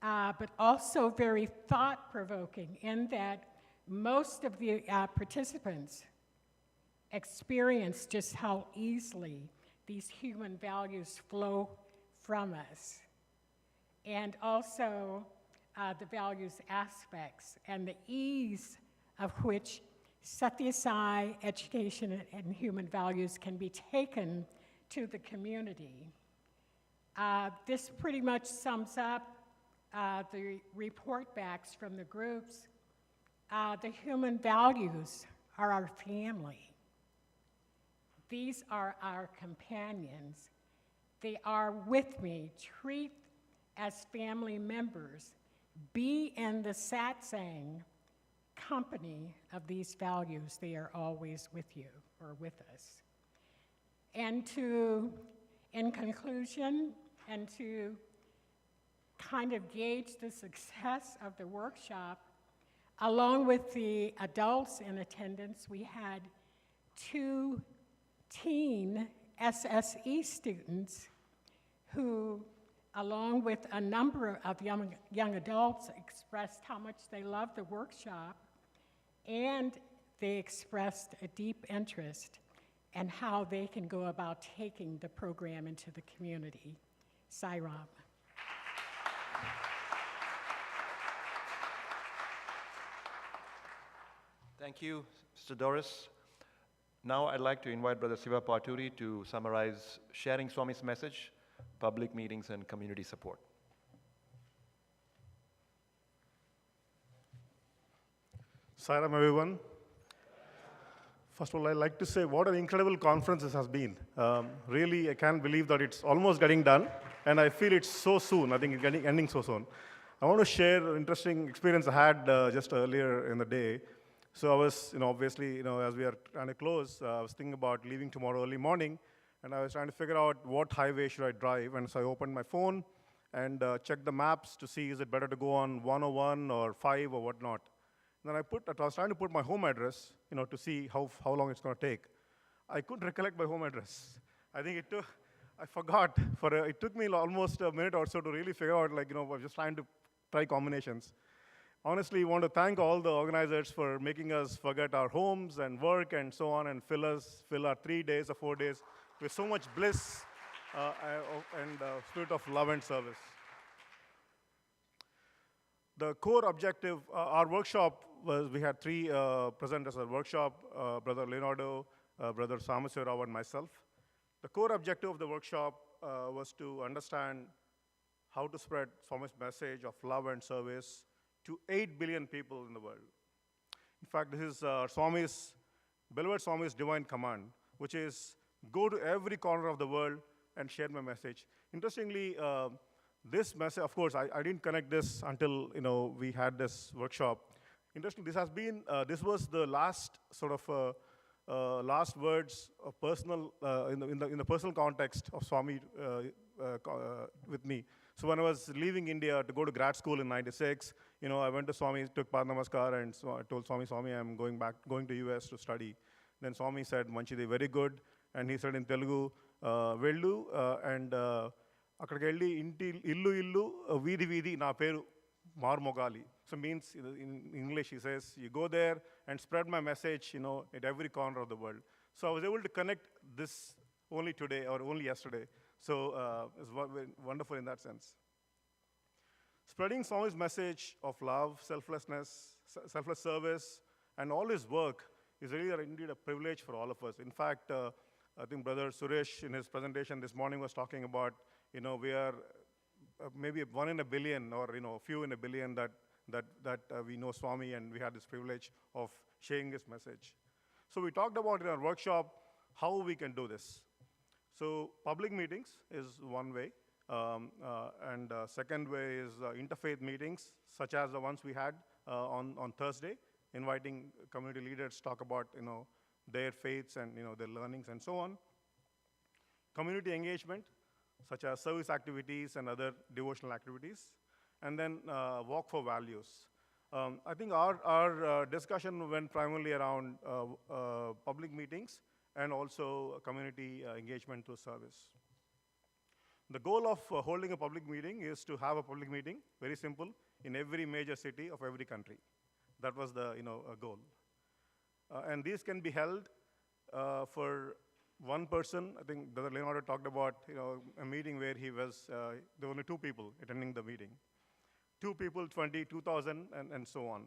but also very thought-provoking in that most of the participants experienced just how easily these human values flow from us, and also the values aspects and the ease of which Sathya Sai Education and Human Values can be taken to the community. This pretty much sums up the report backs from the groups. The human values are our family. These are our companions. They are with me. Treat as family members. Be in the satsang company of these values. They are always with you or with us. And in conclusion, and to kind of gauge the success of the workshop, along with the adults in attendance, we had 2 teen SSE students who, along with a number of young adults, expressed how much they loved the workshop, and they expressed a deep interest in how they can go about taking the program into the community. Sriram. Thank you, Mr. Doris. Now I'd like to invite Brother Siva Paturi to summarize sharing Swami's message, public meetings, and community support. Sriram, everyone. First of all, I'd like to say what an incredible conference this has been. Really, I can't believe that it's almost getting done, and I feel it's so soon. I think it's ending so soon. I want to share an interesting experience I had just earlier in the day. So I was, obviously, as we are trying to close, I was thinking about leaving tomorrow early morning, and I was trying to figure out what highway should I drive. And so I opened my phone and checked the maps to see is it better to go on 101 or 5 or whatnot. And then I was trying to put my home address, to see how long it's going to take. I couldn't recollect my home address. I think I forgot. It took me almost a minute or so to really figure out, I was just trying to try combinations. Honestly, I want to thank all the organizers for making us forget our homes and work and so on, and fill our 3 days or 4 days with so much bliss and spirit of love and service. The core objective, our workshop was, we had 3 presenters at the workshop, Brother Leonardo, Brother Samasirao, and myself. The core objective of the workshop was to understand how to spread Swami's message of love and service to 8 billion people in the world. In fact, this is beloved Swami's divine command, which is go to every corner of the world and share my message. Interestingly, this message, of course, I didn't connect this until we had this workshop. Interesting. This has been this was the last sort of last words of personal in the personal context of Swami with me. So when I was leaving India to go to grad school in '96, I went to Swami, took Pad Namaskar, and so I told Swami, I'm going to US to study. Then Swami said, Manchidi, very good. And he said in Telugu, Vellu and అక్కడికి వెళ్ళి ఇంటి ఇల్లు ఇల్లు వీధి వీధి నా పేరు మార్మోగాలి. So means in English he says, you go there and spread my message, at every corner of the world. So I was able to connect this only today or only yesterday. So it's wonderful in that sense. Spreading Swami's message of love, selflessness, selfless service, and all his work is really indeed a privilege for all of us. In fact, I think Brother Suresh in his presentation this morning was talking about, we are maybe 1 in a billion or, a few in a billion that we know Swami, and we had this privilege of sharing his message. So we talked about in our workshop how we can do this. So public meetings is one way, and second way is interfaith meetings, such as the ones we had on Thursday, inviting community leaders to talk about, their faiths and, their learnings and so on. Community engagement, such as service activities and other devotional activities. And then walk for values. I think our discussion went primarily around public meetings and also community engagement through service. The goal of holding a public meeting is to have a public meeting, very simple, in every major city of every country. That was the goal. And these can be held for one person. I think Brother Leonardo talked about a meeting where he was, there were only 2 people attending the meeting. 2 people, 20, 2,000, and so on.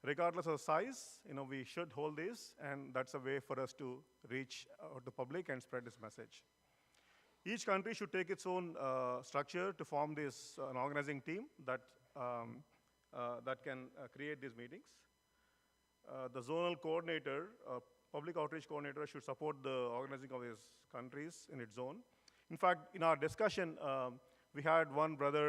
Regardless of size, we should hold this, and that's a way for us to reach out to public and spread this message. Each country should take its own structure to form this an organizing team that can create these meetings. The zonal coordinator, public outreach coordinator, should support the organizing of his countries in its zone. In fact, in our discussion, we had one brother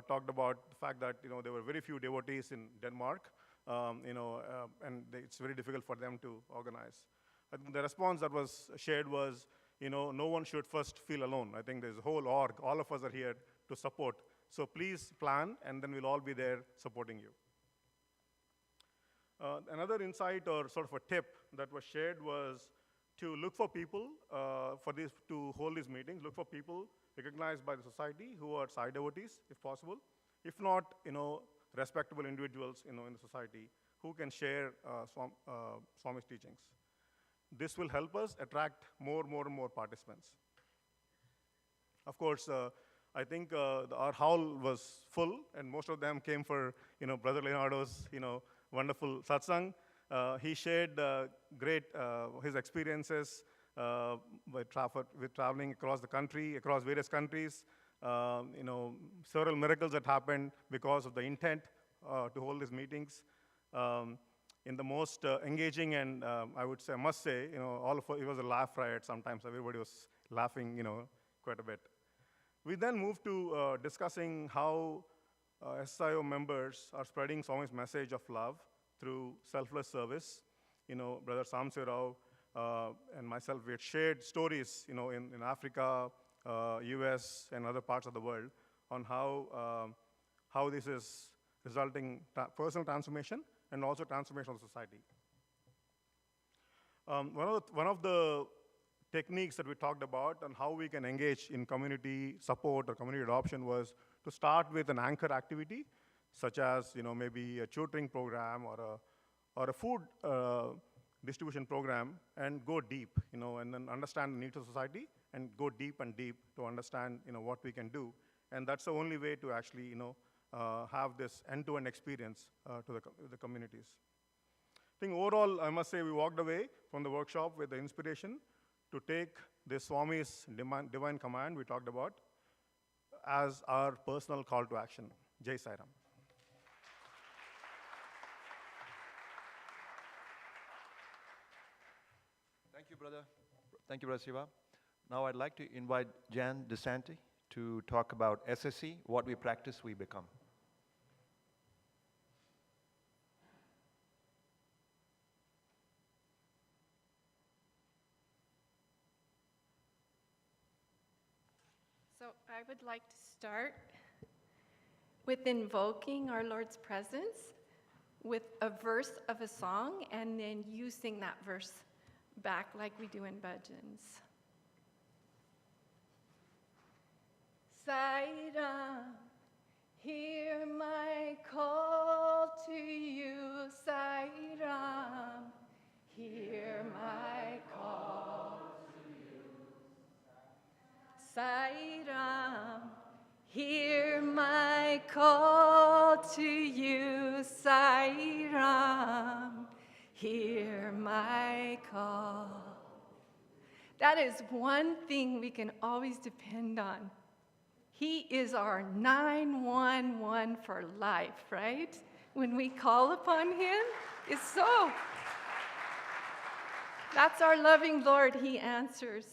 talked about the fact that there were very few devotees in Denmark, and it's very difficult for them to organize. I think the response that was shared was, no one should first feel alone. I think there's a whole org, all of us are here to support. So please plan, and then we'll all be there supporting you. Another insight or sort of a tip that was shared was to look for people to hold these meetings, look for people recognized by the society who are Sai devotees, if possible. If not, respectable individuals, in the society who can share Swami's teachings. This will help us attract more and more participants. Of course, I think our hall was full, and most of them came for, Brother Leonardo's, wonderful satsang. He shared great his experiences with traveling across the country, across various countries. Several miracles that happened because of the intent to hold these meetings. In the most engaging and I would say, I must say, it was a laugh riot sometimes. Everybody was laughing, quite a bit. We then moved to discussing how SIO members are spreading Swami's message of love through selfless service. Brother Samse Rao and myself, we had shared stories, in Africa, US, and other parts of the world on how this is resulting personal transformation and also transformation of society. One of the techniques that we talked about and how we can engage in community support or community adoption was to start with an anchor activity, such as maybe a tutoring program or a food distribution program, and go deep, and then understand the needs of society and go deep and deep to understand what we can do. And that's the only way to actually have this end-to-end experience to the communities. I think overall, I must say, we walked away from the workshop with the inspiration to take this Swami's divine command we talked about as our personal call to action. Jai Sai Ram. Thank you, brother. Thank you, Brother Shiva. Now I'd like to invite Jan DeSanti to talk about SSE, what we practice, we become. So I would like to start with invoking our Lord's presence with a verse of a song, and then you sing that verse back like we do in bhajans. Sriram, hear my call to you. Sriram, hear my call to you. Sriram, hear my call to you. Sriram, hear my call. That is one thing we can always depend on. He is our 911 for life, right? When we call upon him, it's so. That's our loving Lord, he answers.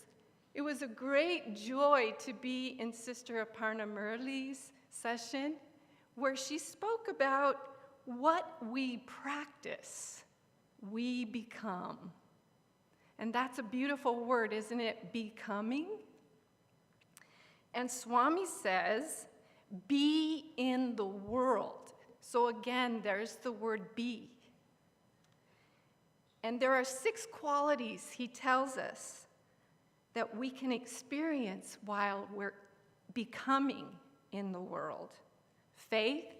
It was a great joy to be in Sister Aparna Murali's session where she spoke about what we practice, we become. And that's a beautiful word, isn't it? Becoming. And Swami says, be in the world. So again, there's the word be. And there are 6 qualities he tells us that we can experience while we're becoming in the world. Faith,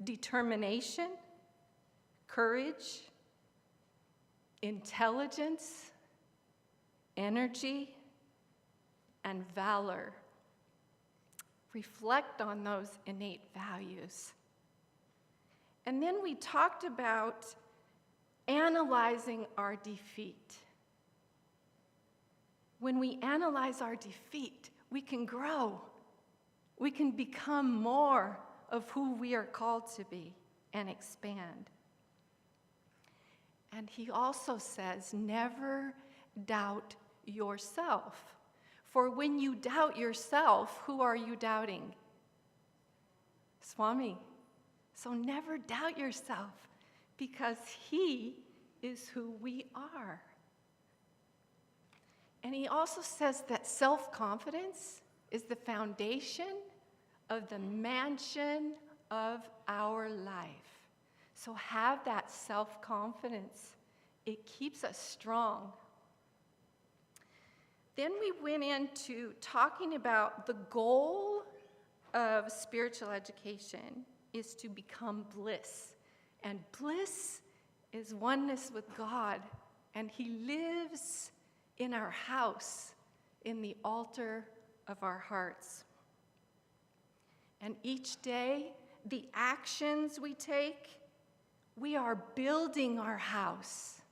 determination, courage, intelligence, energy, and valor. Reflect on those innate values. And then we talked about analyzing our defeat. When we analyze our defeat, we can grow. We can become more of who we are called to be and expand. And he also says, never doubt yourself. For when you doubt yourself, who are you doubting? Swami. So never doubt yourself, because he is who we are. And he also says that self-confidence is the foundation of the mansion of our life. So have that self-confidence. It keeps us strong. Then we went into talking about the goal of spiritual education is to become bliss. And bliss is oneness with God, and he lives in our house, in the altar of our hearts. And each day, the actions we take, we are building our house.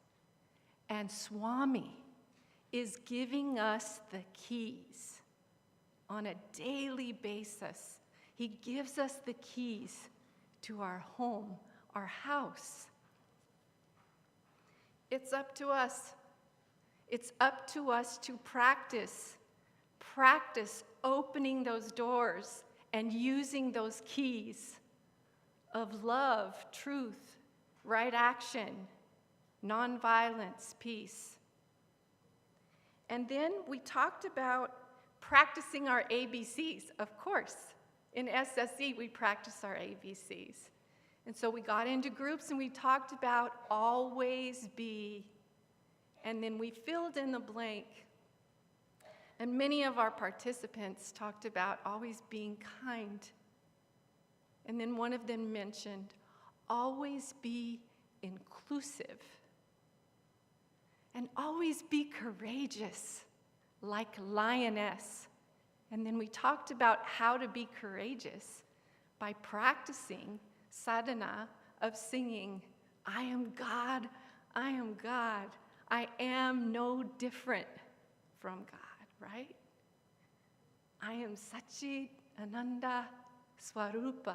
And Swami is giving us the keys on a daily basis. He gives us the keys to our home, our house. It's up to us. It's up to us to practice opening those doors and using those keys of love, truth, right action, nonviolence, peace. And then we talked about practicing our ABCs. Of course, in SSE, we practice our ABCs. And so we got into groups and we talked about always be. And then we filled in the blank. And many of our participants talked about always being kind. And then one of them mentioned, always be inclusive. And always be courageous, like lioness. And then we talked about how to be courageous by practicing sadhana of singing, I am God, I am God. I am no different from God, right? I am Satchit Ananda Swarupa.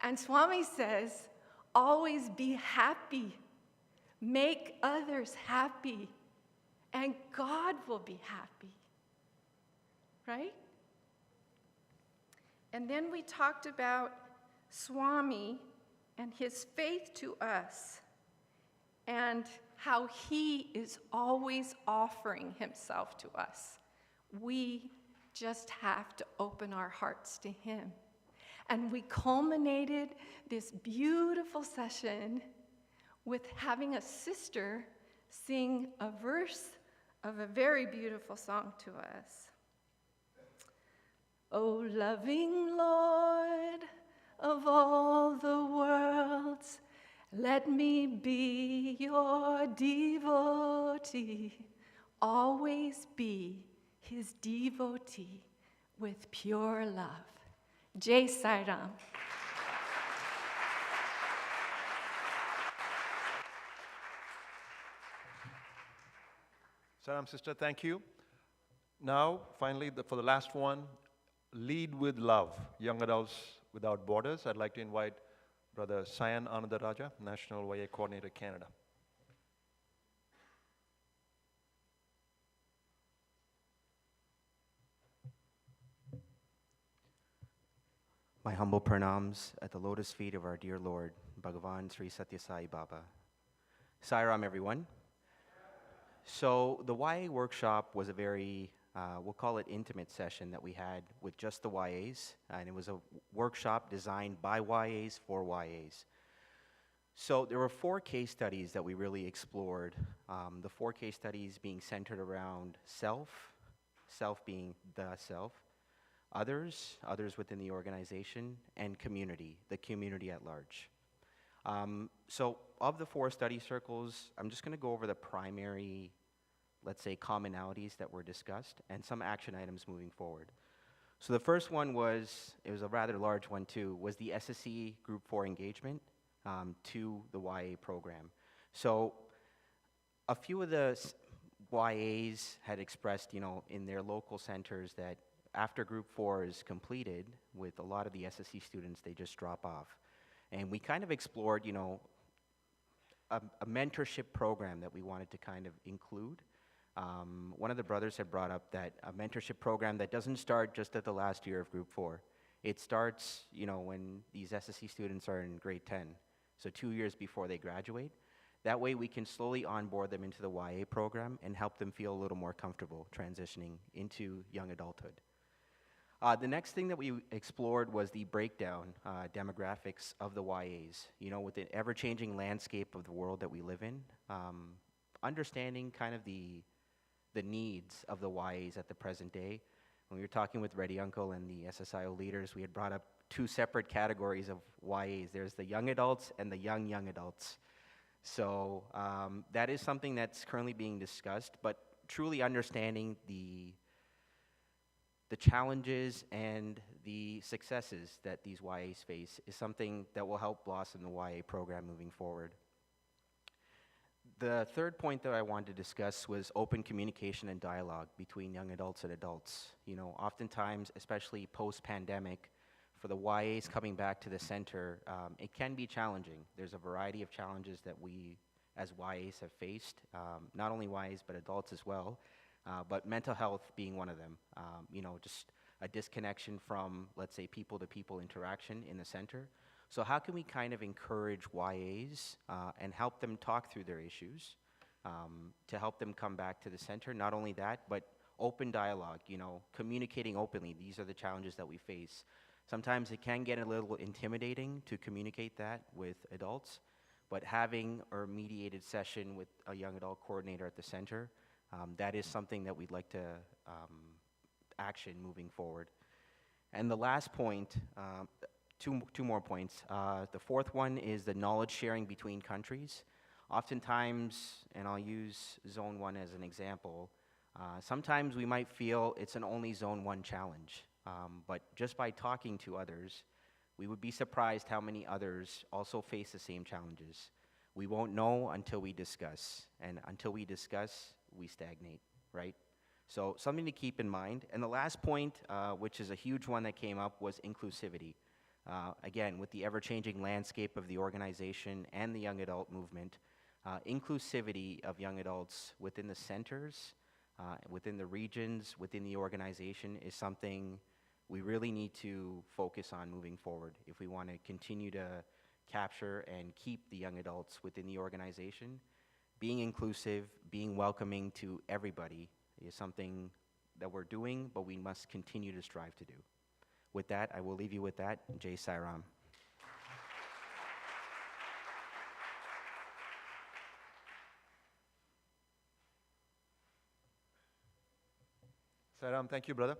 And Swami says, always be happy. Make others happy. And God will be happy. Right? And then we talked about Swami and his faith to us, and how he is always offering himself to us. We just have to open our hearts to him. And we culminated this beautiful session with having a sister sing a verse of a very beautiful song to us. O loving Lord of all the worlds, let me be your devotee, always be his devotee with pure love. Jai Sriram. Sriram, sister, thank you. Now, finally, for the last one, Lead with Love, Young Adults Without Borders. I'd like to invite Brother Sayan Anandaraja, National YA Coordinator, Canada. My humble pranams at the lotus feet of our dear Lord, Bhagavan Sri Sathya Sai Baba. Sriram, everyone. So the YA workshop was a very, we'll call it intimate session that we had with just the YAs, and it was a workshop designed by YAs for YAs. So there were 4 case studies that we really explored. The 4 case studies being centered around self being the self, others within the organization, and community, the community at large. So of the 4 study circles, I'm just going to go over the primary, let's say, commonalities that were discussed and some action items moving forward. So the first one was, it was a rather large one too, was the SSC Group 4 engagement to the YA program. So a few of the YAs had expressed, in their local centers that after Group 4 is completed, with a lot of the SSC students, they just drop off. And we kind of explored, a mentorship program that we wanted to kind of include. One of the brothers had brought up that a mentorship program that doesn't start just at the last year of Group 4. It starts, when these SSC students are in grade 10, so 2 years before they graduate. That way we can slowly onboard them into the YA program and help them feel a little more comfortable transitioning into young adulthood. The next thing that we explored was the breakdown demographics of the YAs. With the ever-changing landscape of the world that we live in, understanding kind of the needs of the YAs at the present day. When we were talking with Reddy Uncle and the SSIO leaders, we had brought up 2 separate categories of YAs. There's the young adults and the young adults. So that is something that's currently being discussed, but truly understanding the challenges and the successes that these YAs face is something that will help blossom the YA program moving forward. The third point that I wanted to discuss was open communication and dialogue between young adults and adults. Oftentimes, especially post-pandemic, for the YAs coming back to the center, it can be challenging. There's a variety of challenges that we, as YAs, have faced, not only YAs, but adults as well. But mental health being one of them. Just a disconnection from, let's say, people-to-people interaction in the center. So how can we kind of encourage YAs and help them talk through their issues to help them come back to the center? Not only that, but open dialogue, communicating openly. These are the challenges that we face. Sometimes it can get a little intimidating to communicate that with adults, but having a mediated session with a young adult coordinator at the center, that is something that we'd like to action moving forward. And the last point, two more points. The fourth one is the knowledge sharing between countries. Oftentimes, and I'll use Zone 1 as an example, sometimes we might feel it's an only Zone 1 challenge, but just by talking to others, we would be surprised how many others also face the same challenges. We won't know until we discuss, and until we discuss, we stagnate, right? So something to keep in mind. And the last point, which is a huge one that came up, was inclusivity. Again, with the ever-changing landscape of the organization and the young adult movement, inclusivity of young adults within the centers, within the regions, within the organization is something we really need to focus on moving forward if we want to continue to capture and keep the young adults within the organization. Being inclusive, being welcoming to everybody is something that we're doing, but we must continue to strive to do. With that, I will leave you with that. Jai Sriram. Sriram, thank you, brother.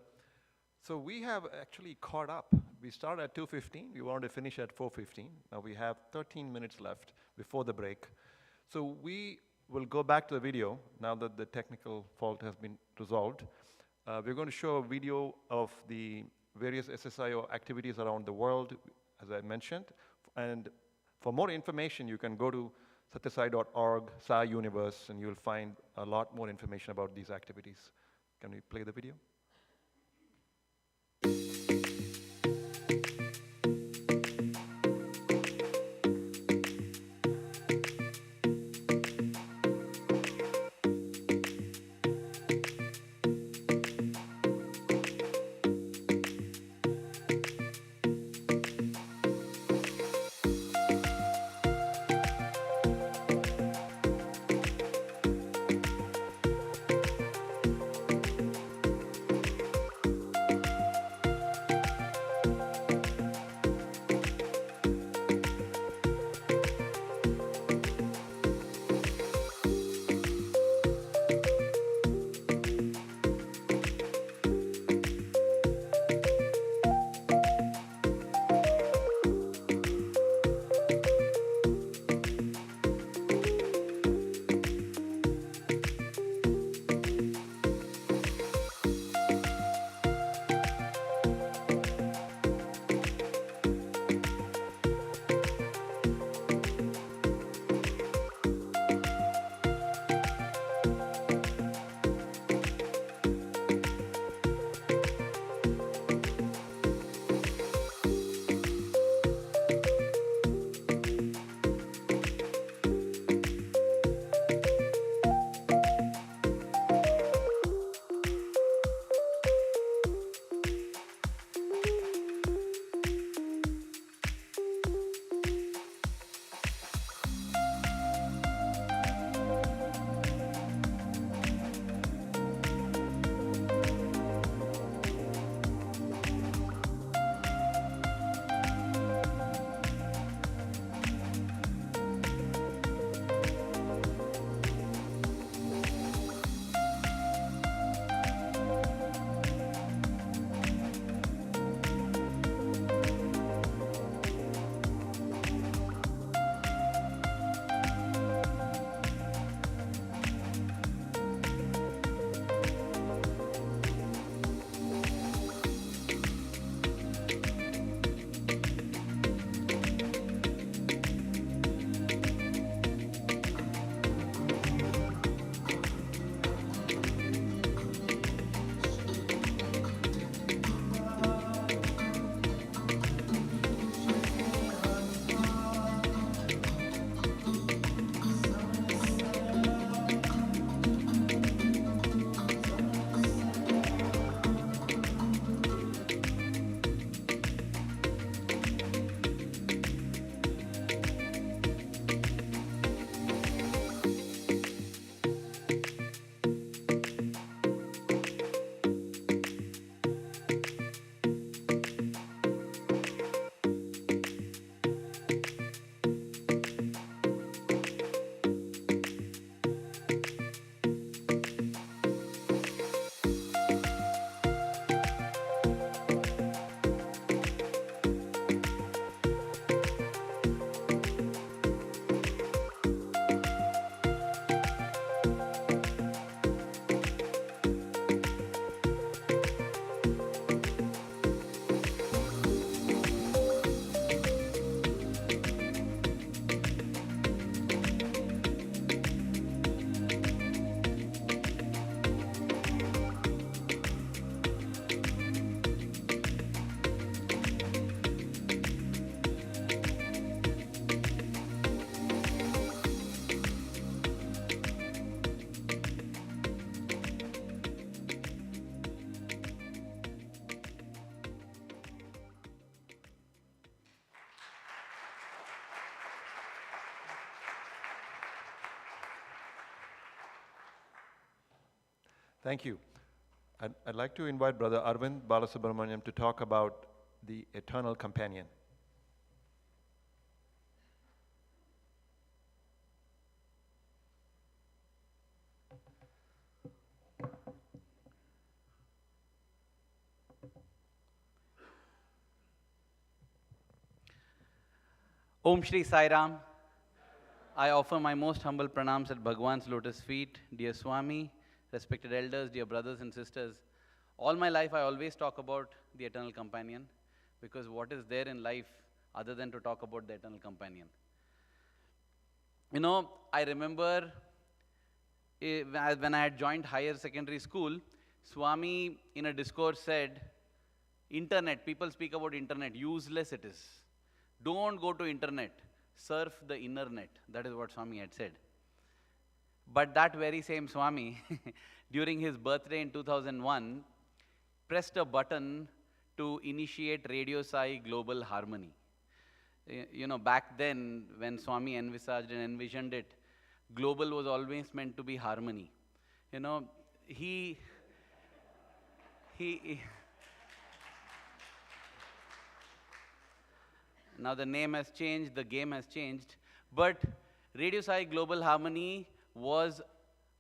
So we have actually caught up. We started at 2:15. We wanted to finish at 4:15. Now we have 13 minutes left before the break. So we will go back to the video now that the technical fault has been resolved. We're going to show a video of the various SSIO activities around the world, as I mentioned. And for more information, you can go to satyasai.org, Sai Universe, and you'll find a lot more information about these activities. Can we play the video? Thank you. I'd like to invite Brother Arvind Balasubramaniam to talk about the eternal companion. Om Shri Sairam. I offer my most humble pranams at Bhagwan's lotus feet. Dear Swami, respected elders, dear brothers and sisters, all my life I always talk about the eternal companion, because what is there in life other than to talk about the eternal companion? You know, I remember when I had joined higher secondary school, Swami in a discourse said, internet, people speak about internet, useless it is. Don't go to internet, surf the inner net. That is what Swami had said. But that very same Swami, during his birthday in 2001, pressed a button to initiate Radio Sai Global Harmony. You know, back then, when Swami envisaged and envisioned it, global was always meant to be harmony. You know, now the name has changed, the game has changed, but Radio Sai Global Harmony was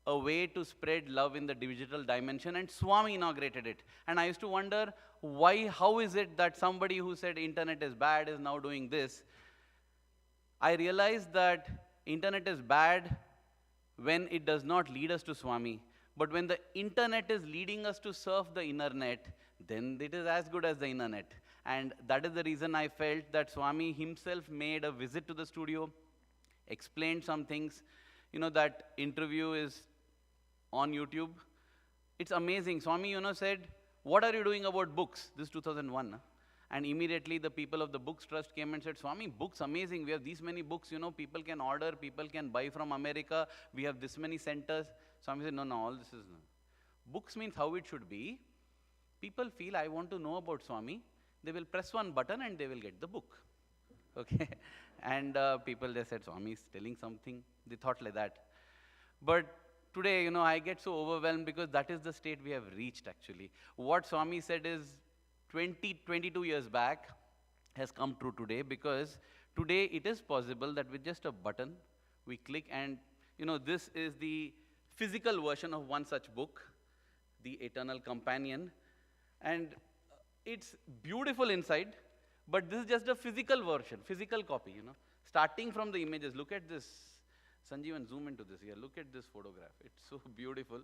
a way to spread love in the digital dimension, and Swami inaugurated it. And I used to wonder, how is it that somebody who said internet is bad is now doing this? I realized that internet is bad when it does not lead us to Swami, but when the internet is leading us to surf the inner net, then it is as good as the internet. And that is the reason I felt that Swami himself made a visit to the studio, explained some things. You know, that interview is on YouTube. It's amazing. Swami, said, what are you doing about books? This is 2001. And immediately the people of the Books Trust came and said, Swami, books, amazing. We have these many books, people can order, people can buy from America. We have this many centers. Swami said, no, all this is no. Books means how it should be. People feel, I want to know about Swami. They will press one button and they will get the book. Okay? And people, they said, Swami is telling something. They thought like that. But today, I get so overwhelmed because that is the state we have reached actually. What Swami said is 22 years back has come true today, because today it is possible that with just a button, we click and, this is the physical version of one such book, The Eternal Companion. And it's beautiful inside, but this is just a physical version, physical copy, Starting from the images, look at this. Sanjeevan, zoom into this here. Look at this photograph. It's so beautiful.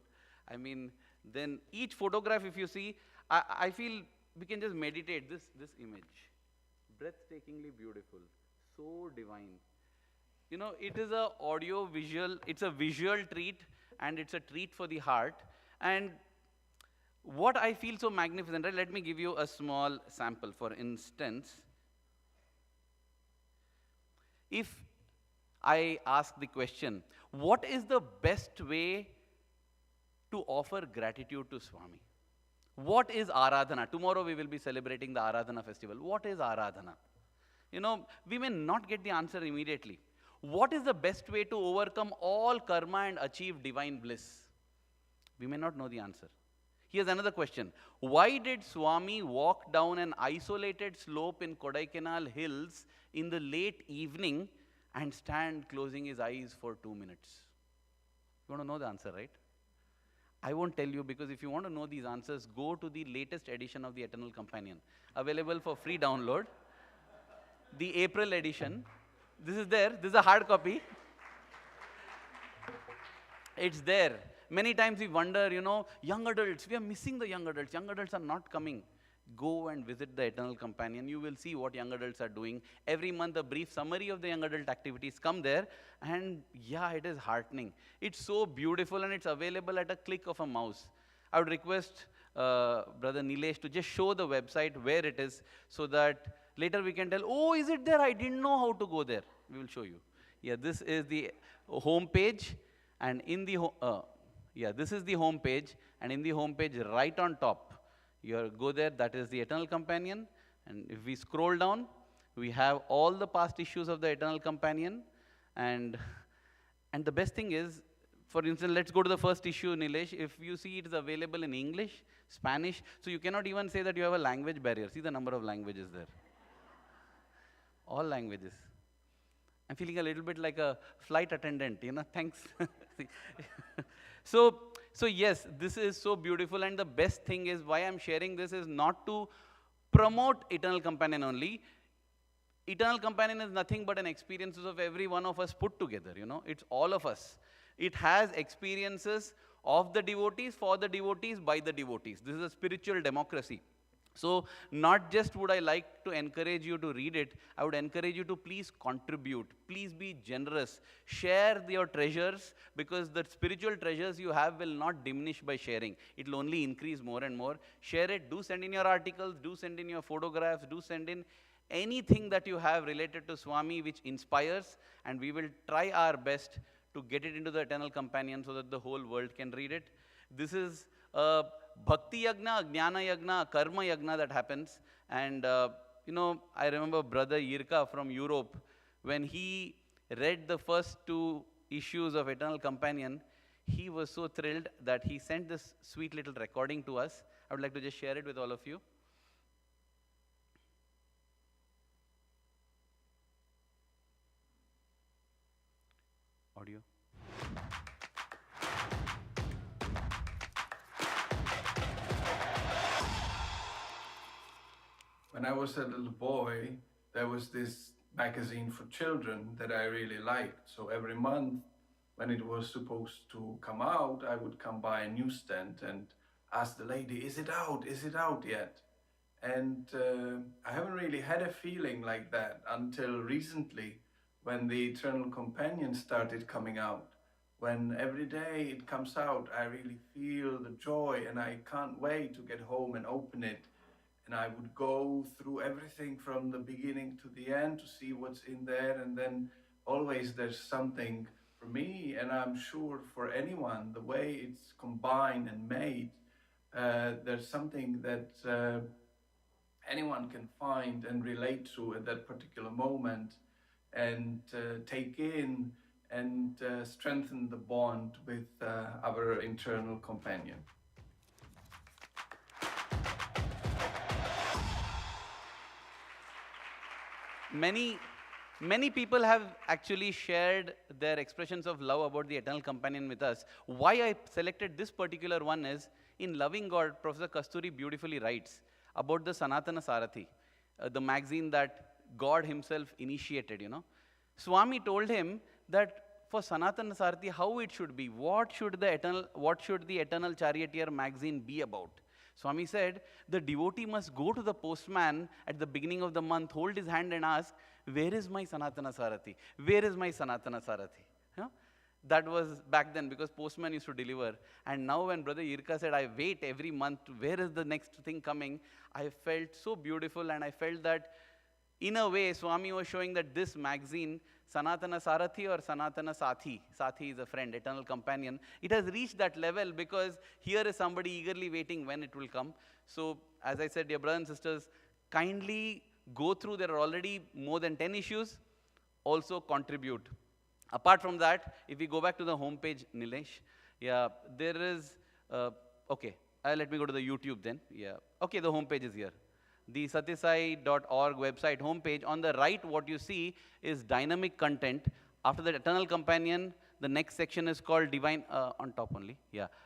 I mean, then each photograph, if you see, I feel we can just meditate this image. Breathtakingly beautiful. So divine. It is a audio visual, it's a visual treat, and it's a treat for the heart. And what I feel so magnificent, right? Let me give you a small sample. For instance, if I ask the question, what is the best way to offer gratitude to Swami? What is Aradhana? Tomorrow we will be celebrating the Aradhana festival. What is Aradhana? We may not get the answer immediately. What is the best way to overcome all karma and achieve divine bliss? We may not know the answer. Here's another question. Why did Swami walk down an isolated slope in Kodaikanal hills in the late evening and stand closing his eyes for 2 minutes? You want to know the answer, right? I won't tell you, because if you want to know these answers, go to the latest edition of the Eternal Companion, available for free download. The April edition. This is there. This is a hard copy. It's there. Many times we wonder, young adults, we are missing the young adults. Young adults are not coming. Go and visit the Eternal Companion. You will see what young adults are doing. Every month, a brief summary of the young adult activities come there. And yeah, it is heartening. It's so beautiful, and it's available at a click of a mouse. I would request Brother Nilesh to just show the website where it is, so that later we can tell, oh, is it there? I didn't know how to go there. We will show you. Yeah, this is the home page. And in the this is the home page. And in the home page, right on top, you go there, that is the Eternal Companion. And if we scroll down, we have all the past issues of the Eternal Companion. And the best thing is, For instance, let's go to the first issue, Nilesh. If you see it is available in English, Spanish, so you cannot even say that you have a language barrier. See the number of languages there. All languages. I'm feeling a little bit like a flight attendant, thanks. So yes, this is so beautiful, and the best thing is why I'm sharing this is not to promote Eternal Companion only. Eternal Companion is nothing but an experiences of every one of us put together, It's all of us. It has experiences of the devotees, for the devotees, by the devotees. This is a spiritual democracy. So not just would I like to encourage you to read it, I would encourage you to please contribute. Please be generous. Share your treasures, because the spiritual treasures you have will not diminish by sharing. It will only increase more and more. Share it. Do send in your articles. Do send in your photographs. Do send in anything that you have related to Swami which inspires, and we will try our best to get it into the Eternal Companion so that the whole world can read it. This is a Bhakti Yagna, Jnana Yagna, Karma Yagna that happens. And, I remember Brother Yirka from Europe, when he read the first 2 issues of Eternal Companion, he was so thrilled that he sent this sweet little recording to us. I would like to just share it with all of you. Audio. When I was a little boy, there was this magazine for children that I really liked. So every month, when it was supposed to come out, I would come by a newsstand and ask the lady, is it out? Is it out yet? And I haven't really had a feeling like that until recently, when the Eternal Companion started coming out. When every day it comes out, I really feel the joy, and I can't wait to get home and open it. And I would go through everything from the beginning to the end to see what's in there, and then always there's something for me, and I'm sure for anyone, the way it's combined and made, there's something that anyone can find and relate to at that particular moment, and take in and strengthen the bond with our Eternal Companion. Many people have actually shared their expressions of love about the Eternal Companion with us. Why I selected this particular one is, in Loving God, Professor Kasturi beautifully writes about the Sanatana Sarathi, the magazine that God himself initiated, Swami told him that for Sanatana Sarathi, how it should be, what should the Eternal Charioteer magazine be about? Swami said, the devotee must go to the postman at the beginning of the month, hold his hand and ask, where is my Sanatana Sarathi? Where is my Sanatana Sarathi? That was back then, because postman used to deliver. And now when Brother Yirka said, I wait every month, where is the next thing coming? I felt so beautiful, and I felt that in a way, Swami was showing that this magazine, Sanatana Sarathi or Sanatana Sathi, Sathi is a friend, Eternal Companion, it has reached that level because here is somebody eagerly waiting when it will come. So, as I said, dear brothers and sisters, kindly go through, there are already more than 10 issues, also contribute. Apart from that, if we go back to the home page, Nilesh, there is, let me go to the YouTube then. Okay, the home page is here. The satyasai.org website homepage, on the right, what you see is dynamic content. After the Eternal Companion, the next section is called Divine, on top only,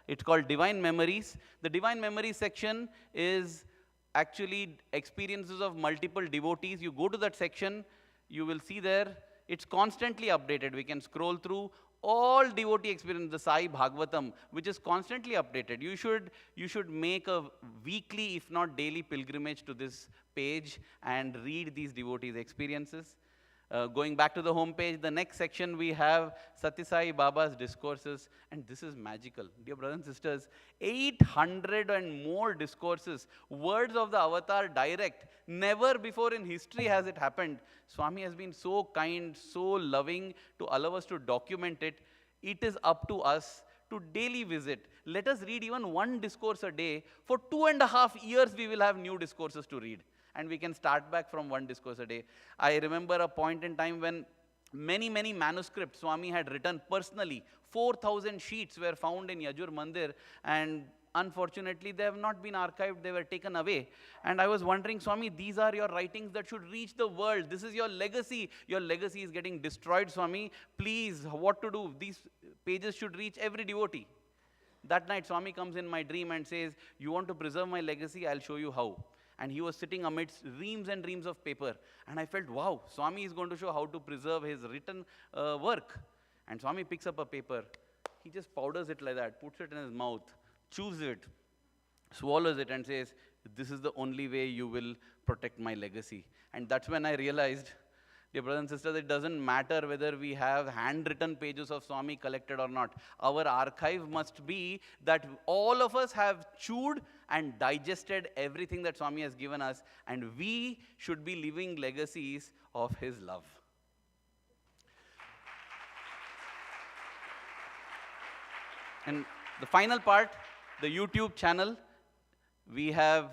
it's called Divine Memories. The Divine Memories section is actually experiences of multiple devotees. You go to that section, you will see there, it's constantly updated. We can scroll through all devotee experience, the Sai Bhagavatam, which is constantly updated. You should make a weekly, if not daily, pilgrimage to this page and read these devotees' experiences. Going back to the home page, the next section we have Sathya Sai Baba's discourses, and this is magical. Dear brothers and sisters, 800 and more discourses, words of the avatar direct. Never before in history has it happened. Swami has been so kind, so loving to allow us to document it. It is up to us to daily visit. Let us read even one discourse a day. For 2.5 years we will have new discourses to read. And we can start back from one discourse a day. I remember a point in time when Many, many manuscripts Swami had written personally. 4,000 sheets were found in Yajur Mandir, and unfortunately they have not been archived, they were taken away. And I was wondering, Swami, these are your writings that should reach the world. This is your legacy. Your legacy is getting destroyed, Swami. Please, what to do? These pages should reach every devotee. That night, Swami comes in my dream and says, you want to preserve my legacy? I'll show you how. And he was sitting amidst reams and reams of paper. And I felt, wow, Swami is going to show how to preserve his written work. And Swami picks up a paper. He just powders it like that, puts it in his mouth, chews it, swallows it, and says, this is the only way you will protect my legacy. And that's when I realized, dear brothers and sisters, it doesn't matter whether we have handwritten pages of Swami collected or not. Our archive must be that all of us have chewed and digested everything that Swami has given us, and we should be living legacies of his love. And the final part, the YouTube channel, we have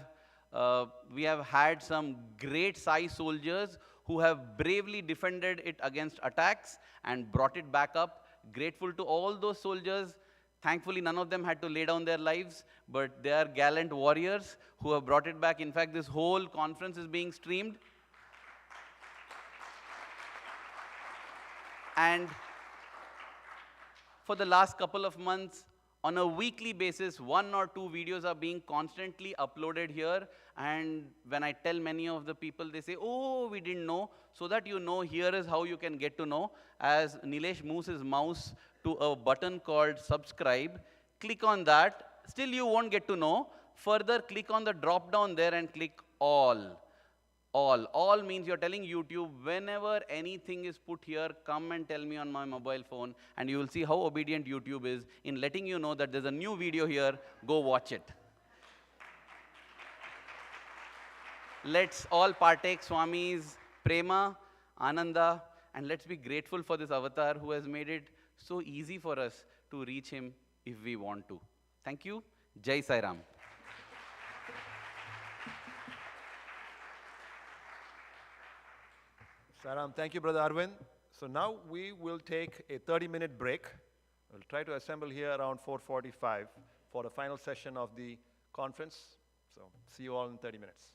had some great Sai soldiers who have bravely defended it against attacks and brought it back up. Grateful to all those soldiers. Thankfully, none of them had to lay down their lives, but they are gallant warriors who have brought it back. In fact, this whole conference is being streamed. And for the last couple of months, on a weekly basis, 1 or 2 videos are being constantly uploaded here. And when I tell many of the people, they say, oh, we didn't know. So that you know, here is how you can get to know. As Nilesh moves his mouse to a button called subscribe, click on that. Still, you won't get to know. Further, click on the drop down there and click all. All means you're telling YouTube, whenever anything is put here, come and tell me on my mobile phone, and you will see how obedient YouTube is in letting you know that there's a new video here, go watch it. Let's all partake Swami's prema, ananda, and let's be grateful for this avatar who has made it so easy for us to reach him if we want to. Thank you. Jai Sai Ram. Sriram, thank you, Brother Arvind. So now we will take a 30-minute break. We'll try to assemble here around 4:45 for the final session of the conference. So see you all in 30 minutes.